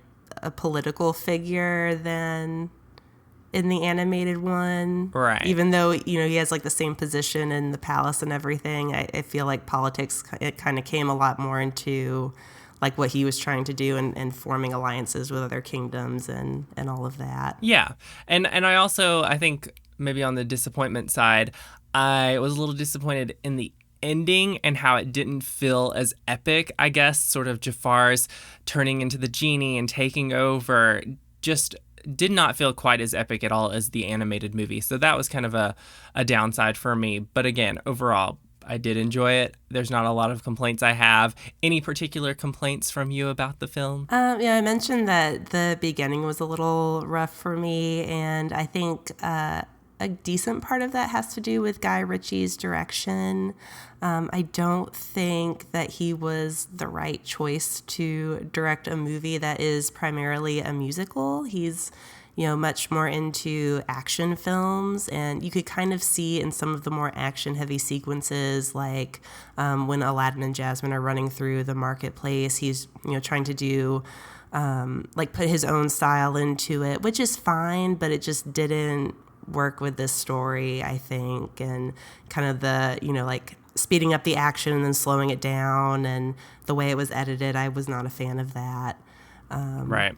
a political figure than in the animated one. Right. Even though, you know, he has like the same position in the palace and everything, I feel like politics, it kind of came a lot more into like what he was trying to do and forming alliances with other kingdoms and all of that. Yeah. And I think maybe on the disappointment side, I was a little disappointed in the ending and how it didn't feel as epic, I guess. Sort of Jafar's turning into the genie and taking over just did not feel quite as epic at all as the animated movie. So that was kind of a downside for me. But again, overall, I did enjoy it. There's not a lot of complaints I have. Any particular complaints from you about the film? Yeah, I mentioned that the beginning was a little rough for me, and I think a decent part of that has to do with Guy Ritchie's direction. I don't think that he was the right choice to direct a movie that is primarily a musical. He's, much more into action films, and you could kind of see in some of the more action-heavy sequences, like when Aladdin and Jasmine are running through the marketplace, he's, trying to do, put his own style into it, which is fine, but it just didn't work with this story, I think, and kind of the, speeding up the action and then slowing it down, and the way it was edited, I was not a fan of that. Right.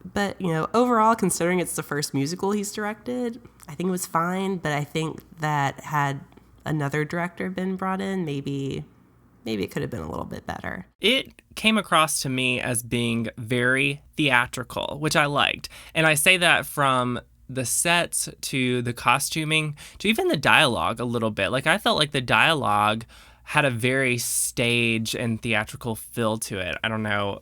But, overall, considering it's the first musical he's directed, I think it was fine, but I think that had another director been brought in, maybe it could have been a little bit better. It came across to me as being very theatrical, which I liked. And I say that from the sets to the costuming to even the dialogue a little bit. Like, I felt like the dialogue had a very stage and theatrical feel to it. I don't know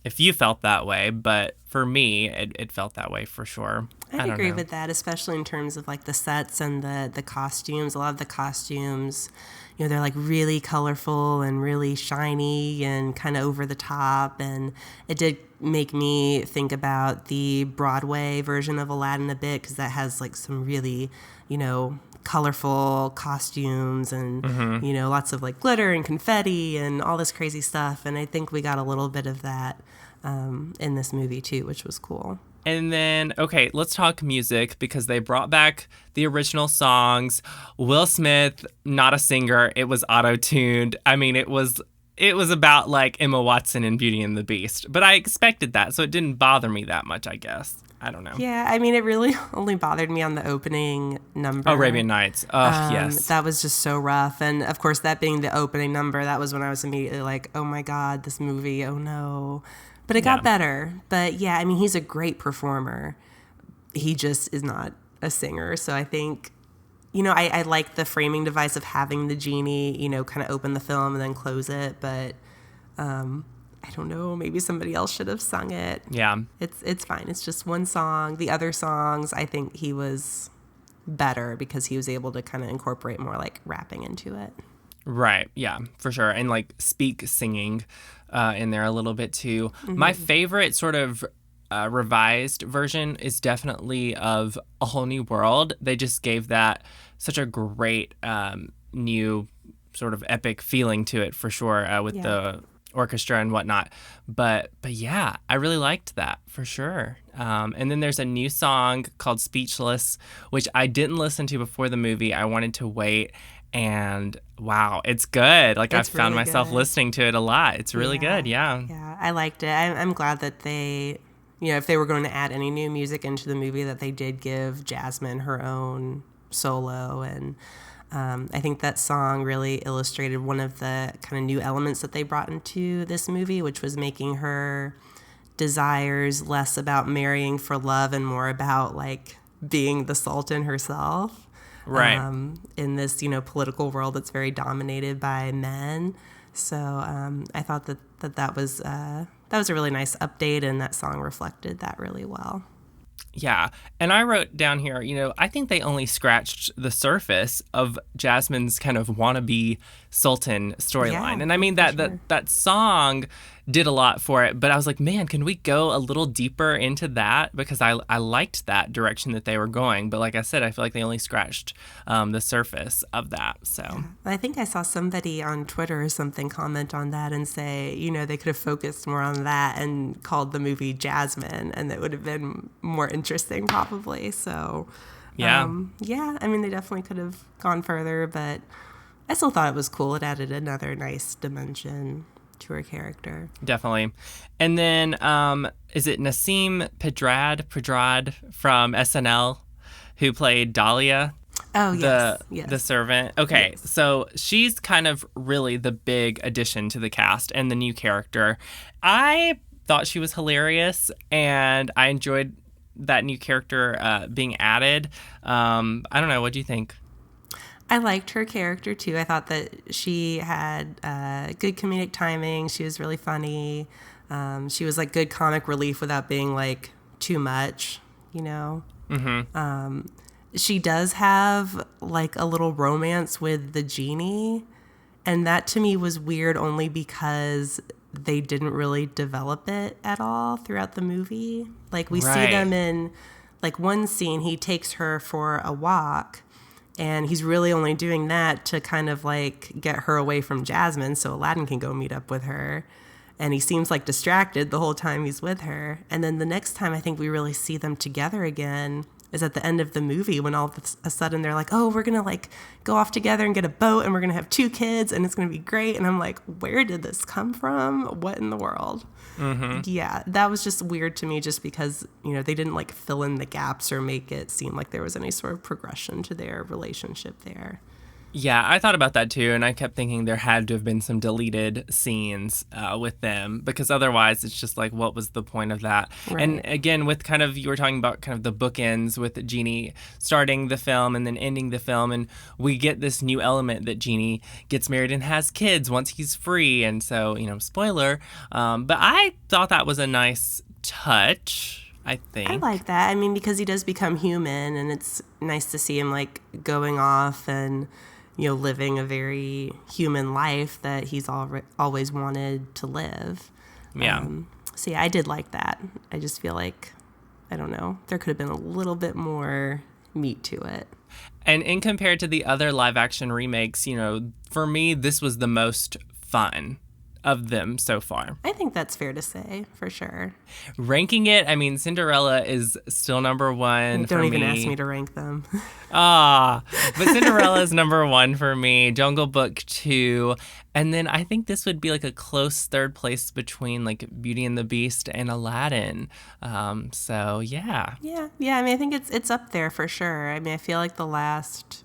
if you felt that way, but for me, it felt that way for sure. I agree with that, especially in terms of like the sets and the costumes. A lot of the costumes, they're like really colorful and really shiny and kind of over the top. And it did make me think about the Broadway version of Aladdin a bit, because that has like some really, colorful costumes and, lots of like glitter and confetti and all this crazy stuff. And I think we got a little bit of that in this movie too, which was cool. And then, okay, let's talk music, because they brought back the original songs. Will Smith, not a singer. It was auto-tuned. I mean, it was about like Emma Watson in Beauty and the Beast. But I expected that, so it didn't bother me that much, I guess. I don't know. Yeah, I mean, it really only bothered me on the opening number. Arabian Nights. Yes. That was just so rough. And of course, that being the opening number, that was when I was immediately like, oh my God, this movie, oh no. But it got better. But yeah, I mean, he's a great performer. He just is not a singer. So I think, I like the framing device of having the genie, kind of open the film and then close it. But I don't know, maybe somebody else should have sung it. Yeah. It's fine. It's just one song. The other songs, I think he was better because he was able to kind of incorporate more like rapping into it. Right. Yeah, for sure. And like speak singing in there a little bit too. Mm-hmm. My favorite sort of revised version is definitely of A Whole New World. They just gave that such a great new sort of epic feeling to it for sure with the orchestra and whatnot. But yeah, I really liked that for sure. And then there's a new song called Speechless, which I didn't listen to before the movie. I wanted to wait. And wow, it's good. Like I've found really myself listening to it a lot. It's really good. Yeah. Yeah, I liked it. I'm glad that they, if they were going to add any new music into the movie, that they did give Jasmine her own solo. And I think that song really illustrated one of the kind of new elements that they brought into this movie, which was making her desires less about marrying for love and more about like being the Sultan herself. Right. In this, political world that's very dominated by men. So I thought that was a really nice update, and that song reflected that really well. Yeah. And I wrote down here, I think they only scratched the surface of Jasmine's kind of wannabe Sultan storyline. Yeah, and I mean, that song did a lot for it. But I was like, man, can we go a little deeper into that? Because I liked that direction that they were going. But like I said, I feel like they only scratched the surface of that. So yeah. I think I saw somebody on Twitter or something comment on that and say, they could have focused more on that and called the movie Jasmine, and it would have been more interesting probably. So yeah. I mean, they definitely could have gone further, but I still thought it was cool. It added another nice dimension to her character. Definitely. And then, is it Nasim Pedrad from SNL who played Dahlia? Oh, yes. The servant. Okay, Yes. so she's kind of really the big addition to the cast and the new character. I thought she was hilarious, and I enjoyed that new character being added. I don't know. What do you think? I liked her character, too. I thought that she had good comedic timing. She was really funny. She was like good comic relief without being like too much, you know? Mm-hmm. She does have like a little romance with the genie. And that to me was weird only because they didn't really develop it at all throughout the movie. Like we see them in like one scene, he takes her for a walk. And he's really only doing that to kind of like get her away from Jasmine so Aladdin can go meet up with her. And he seems like distracted the whole time he's with her. And then the next time I think we really see them together again is at the end of the movie when all of a sudden they're like, oh, we're going to like go off together and get a boat and we're going to have 2 kids and it's going to be great. And I'm like, where did this come from? What in the world? Mm-hmm. Yeah, that was just weird to me just because, you know, they didn't like fill in the gaps or make it seem like there was any sort of progression to their relationship there. Yeah, I thought about that too, and I kept thinking there had to have been some deleted scenes with them, because otherwise it's just like, what was the point of that? Right. And again, with kind of, you were talking about kind of the bookends with Genie starting the film and then ending the film, and we get this new element that Genie gets married and has kids once he's free, and so, you know, spoiler, but I thought that was a nice touch. I think. I like that. I mean, because he does become human, and it's nice to see him like going off and, you know, living a very human life that he's always wanted to live. Yeah. So yeah, I did like that. I just feel like, I don't know, there could have been a little bit more meat to it. And in compared to the other live action remakes, you know, for me, this was the most fun of them so far. I think that's fair to say, for sure. Ranking it, I mean, Cinderella is still number one for me. Don't even ask me to rank them. But Cinderella is number one for me. Jungle Book 2. And then I think this would be like a close third place between like Beauty and the Beast and Aladdin. So, yeah. Yeah. I mean, I think it's up there for sure. I mean, I feel like the last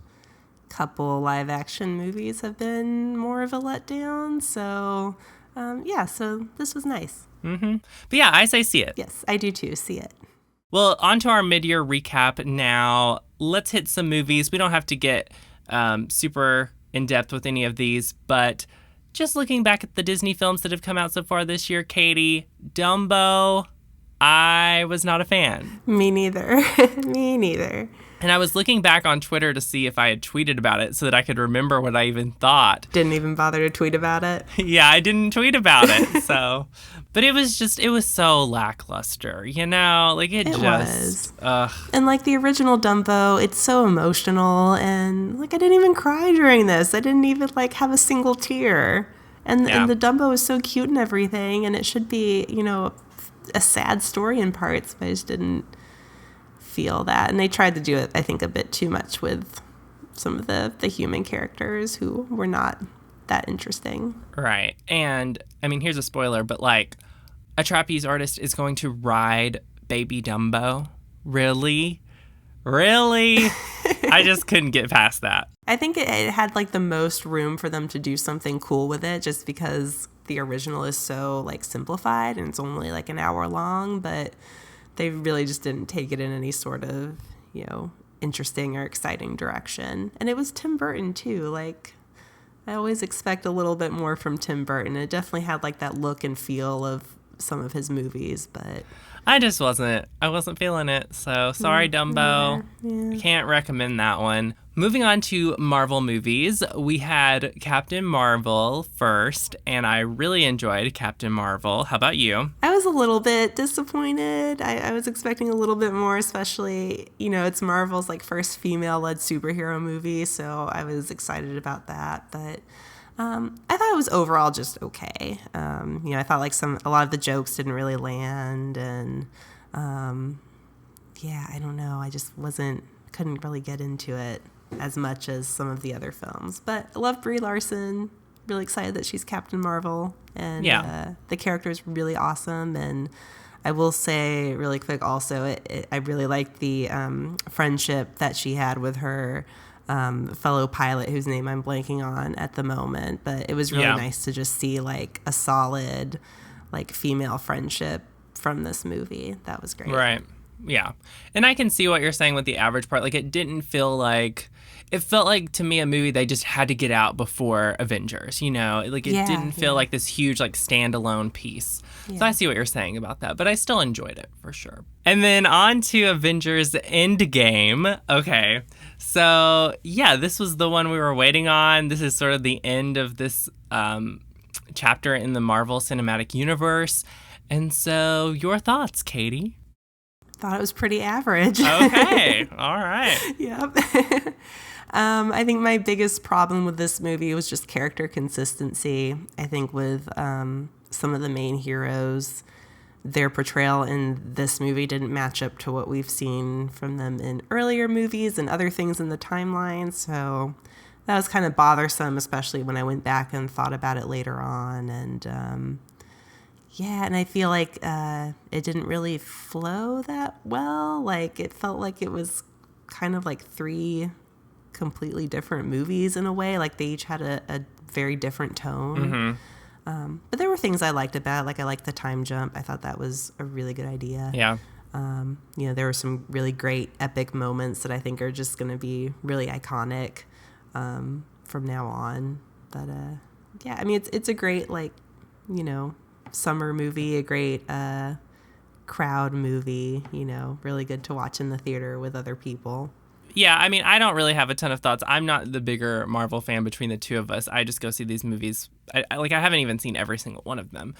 couple live action movies have been more of a letdown. So, so this was nice. Mm-hmm. But yeah, I say see it. Yes, I do too. See it. Well, on to our mid-year recap now. Let's hit some movies. We don't have to get super in-depth with any of these, but just looking back at the Disney films that have come out so far this year, Katie, Dumbo, I was not a fan. Me neither. Me neither. And I was looking back on Twitter to see if I had tweeted about it so that I could remember what I even thought. Didn't even bother to tweet about it. Yeah, I didn't tweet about it. So, but it was so lackluster, you know? Like it just was. And like the original Dumbo, it's so emotional, and like I didn't even cry during this. I didn't even like have a single tear. And the Dumbo is so cute and everything, and it should be, you know, a sad story in parts, but I just didn't feel that. And they tried to do it, I think, a bit too much with some of the human characters who were not that interesting. Right. And I mean, here's a spoiler, but like a trapeze artist is going to ride Baby Dumbo. Really? I just couldn't get past that. I think it had like the most room for them to do something cool with it, just because the original is so like simplified and it's only like an hour long, but they really just didn't take it in any sort of, you know, interesting or exciting direction. And it was Tim Burton too. Like, I always expect a little bit more from Tim Burton. It definitely had like that look and feel of some of his movies, but I wasn't feeling it. So sorry, Dumbo. Yeah. Can't recommend that one. Moving on to Marvel movies, we had Captain Marvel first, and I really enjoyed Captain Marvel. How about you? I was a little bit disappointed. I was expecting a little bit more, especially, you know, it's Marvel's like first female-led superhero movie, so I was excited about that. But I thought it was overall just okay. You know, I thought like a lot of the jokes didn't really land, and I don't know. I just couldn't really get into it as much as some of the other films. But I love Brie Larson. really excited that she's Captain Marvel, and the character is really awesome. And I will say really quick also, I really liked the friendship that she had with her fellow pilot, whose name I'm blanking on at the moment, but it was really nice to just see like a solid like female friendship from this movie. That was great. Right. Yeah. And I can see what you're saying with the average part. Like, it didn't feel like, it felt like to me a movie they just had to get out before Avengers, you know? Like, it didn't feel like this huge, like, standalone piece. Yeah. So I see what you're saying about that, but I still enjoyed it for sure. And then on to Avengers Endgame. Okay. So, yeah, this was the one we were waiting on. This is sort of the end of this chapter in the Marvel Cinematic Universe. And so, your thoughts, Katie? Thought it was pretty average. Okay. All right. Yep. I think my biggest problem with this movie was just character consistency. I think with some of the main heroes, their portrayal in this movie didn't match up to what we've seen from them in earlier movies and other things in the timeline. So that was kind of bothersome, especially when I went back and thought about it later on. And and I feel like it didn't really flow that well. Like, it felt like it was kind of like three completely different movies in a way. Like, they each had a very different tone. Mm-hmm. But there were things I liked about it. Like, I liked the time jump. I thought that was a really good idea. Yeah. There were some really great epic moments that I think are just going to be really iconic from now on. But I mean, it's a great, like, summer movie, a great crowd movie, really good to watch in the theater with other people. Yeah, I mean, I don't really have a ton of thoughts. I'm not the bigger Marvel fan between the two of us. I just go see these movies. I haven't even seen every single one of them.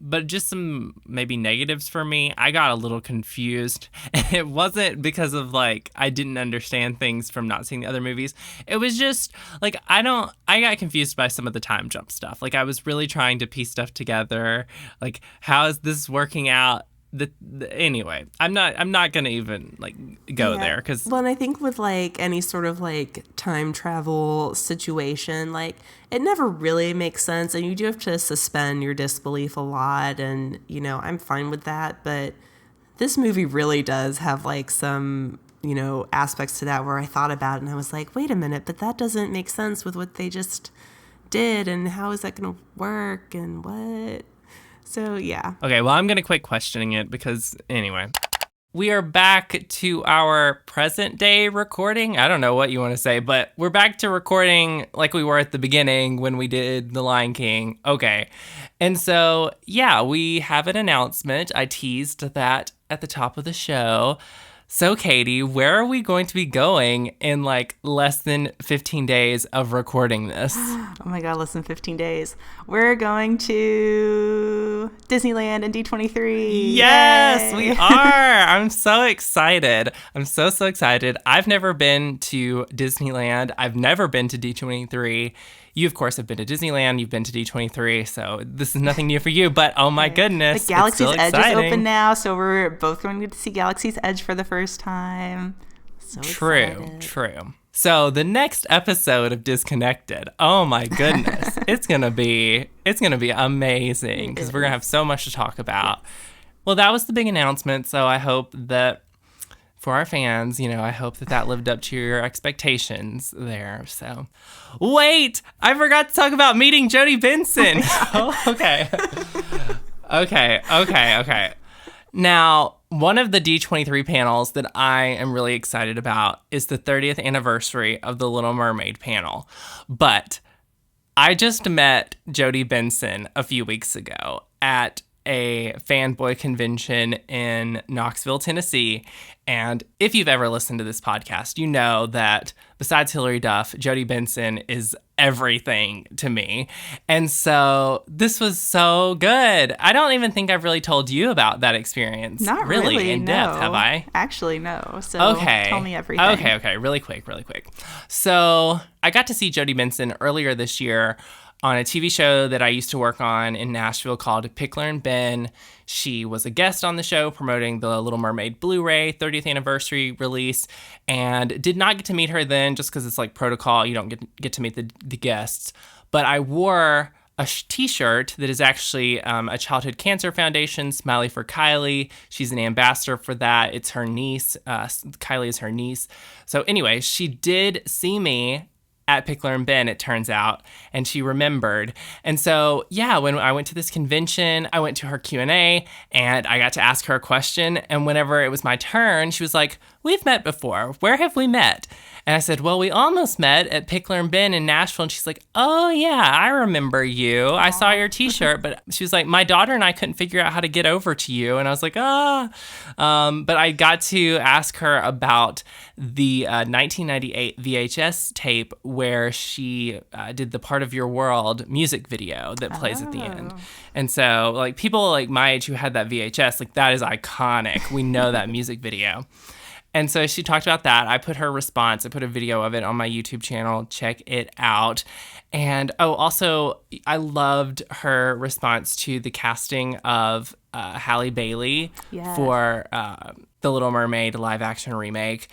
But just some maybe negatives for me. I got a little confused. It wasn't because of, like, I didn't understand things from not seeing the other movies. It was just, like, I got confused by some of the time jump stuff. Like, I was really trying to piece stuff together. Like, how is this working out? Anyway, I'm not gonna even like go there because and I think with like any sort of like time travel situation, like it never really makes sense, and you do have to suspend your disbelief a lot, and I'm fine with that. But this movie really does have like some aspects to that where I thought about it and I was like, wait a minute, but that doesn't make sense with what they just did, and how is that gonna work, and what? So, yeah. Okay, well, I'm going to quit questioning it because, anyway. We are back to our present day recording. I don't know what you want to say, but we're back to recording like we were at the beginning when we did The Lion King. Okay. And so, yeah, we have an announcement. I teased that at the top of the show. So, Katie, where are we going to be going in like less than 15 days of recording this? Oh my God, less than 15 days. We're going to Disneyland and D23. Yes, Yay! we are. I'm so excited. I'm so excited. I've never been to Disneyland. I've never been to D23. You, of course, have been to Disneyland. You've been to D23, so this is nothing new for you. But, oh my goodness, the Galaxy's Edge exciting. is open now, so we're both going to see Galaxy's Edge for the first time. So excited. True. So the next episode of Disconnected, oh my goodness, it's gonna be amazing because we're gonna have so much to talk about. Well, that was the big announcement, so I hope that for our fans, I hope that lived up to your expectations there. So, wait, I forgot to talk about meeting Jodie Benson. Oh, okay. Okay. Now, one of the D23 panels that I am really excited about is the 30th anniversary of the Little Mermaid panel. But I just met Jodie Benson a few weeks ago at a fanboy convention in Knoxville, Tennessee. And if you've ever listened to this podcast, you know that besides Hilary Duff, Jodie Benson is everything to me. And so this was so good. I don't even think I've really told you about that experience. Not really in depth, have I? Actually, no. So okay. Tell me everything. Okay. Really quick. So I got to see Jodie Benson earlier this year on a TV show that I used to work on in Nashville called Pickler and Ben. She was a guest on the show promoting the Little Mermaid Blu-ray 30th anniversary release, and did not get to meet her then just because it's like protocol. You don't get to meet the guests. but I wore a t-shirt that is actually a Childhood Cancer Foundation, Smiley for Kylie. She's an ambassador for that. It's her niece. Kylie is her niece. So anyway, she did see me at Pickler and Ben, it turns out, and she remembered. And so, yeah, when I went to this convention, I went to her Q&A, and I got to ask her a question, and whenever it was my turn, she was like, "We've met before. Where have we met?" And I said, "Well, we almost met at Pickler and Ben in Nashville." And she's like, "Oh, yeah, I remember you. I saw your t-shirt." But she was like, "My daughter and I couldn't figure out how to get over to you." And I was like, but I got to ask her about the 1998 VHS tape where she did the Part of Your World music video that plays at the end. And so, like, people like my age who had that VHS, like, that is iconic. We know that music video. And so she talked about that. I put her response. I put a video of it on my YouTube channel. Check it out. And also, I loved her response to the casting of Halle Bailey for The Little Mermaid live action remake.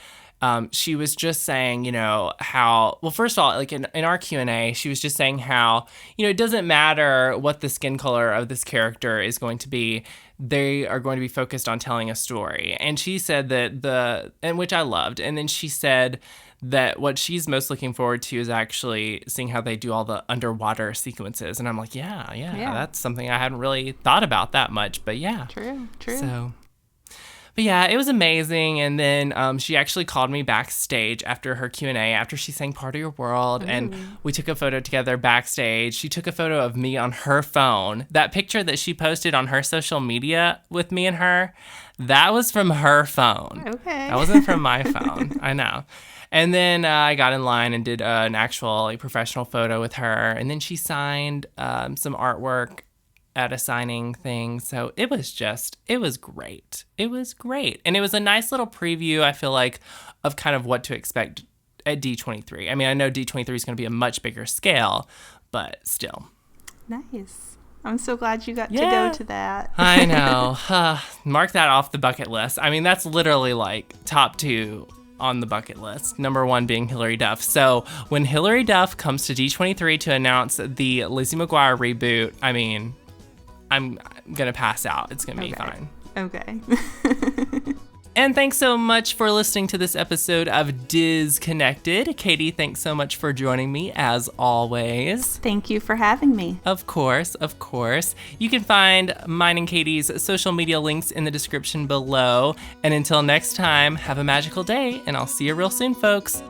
She was just saying, how, well, first of all, like in our Q&A, she was just saying how, it doesn't matter what the skin color of this character is going to be. They are going to be focused on telling a story. And she said that and which I loved. And then she said that what she's most looking forward to is actually seeing how they do all the underwater sequences. And I'm like, yeah, that's something I hadn't really thought about that much, but yeah. True. So, but yeah, it was amazing. And then she actually called me backstage after her Q&A, after she sang Part of Your World. And we took a photo together backstage. She took a photo of me on her phone. That picture that she posted on her social media with me and her, that was from her phone. Okay. That wasn't from my phone. I know. And then I got in line and did an actual professional photo with her. And then she signed some artwork at a signing thing. So it was great. It was great. And it was a nice little preview, I feel like, of kind of what to expect at D23. I mean, I know D23 is going to be a much bigger scale, but still. Nice. I'm so glad you got to go to that. I know. Mark that off the bucket list. I mean, that's literally like top 2 on the bucket list. Number 1 being Hilary Duff. So when Hilary Duff comes to D23 to announce the Lizzie McGuire reboot, I mean, I'm going to pass out. It's going to be fine. Okay. And thanks so much for listening to this episode of Disconnected. Katie, thanks so much for joining me as always. Thank you for having me. Of course. You can find mine and Katie's social media links in the description below. And until next time, have a magical day, and I'll see you real soon, folks.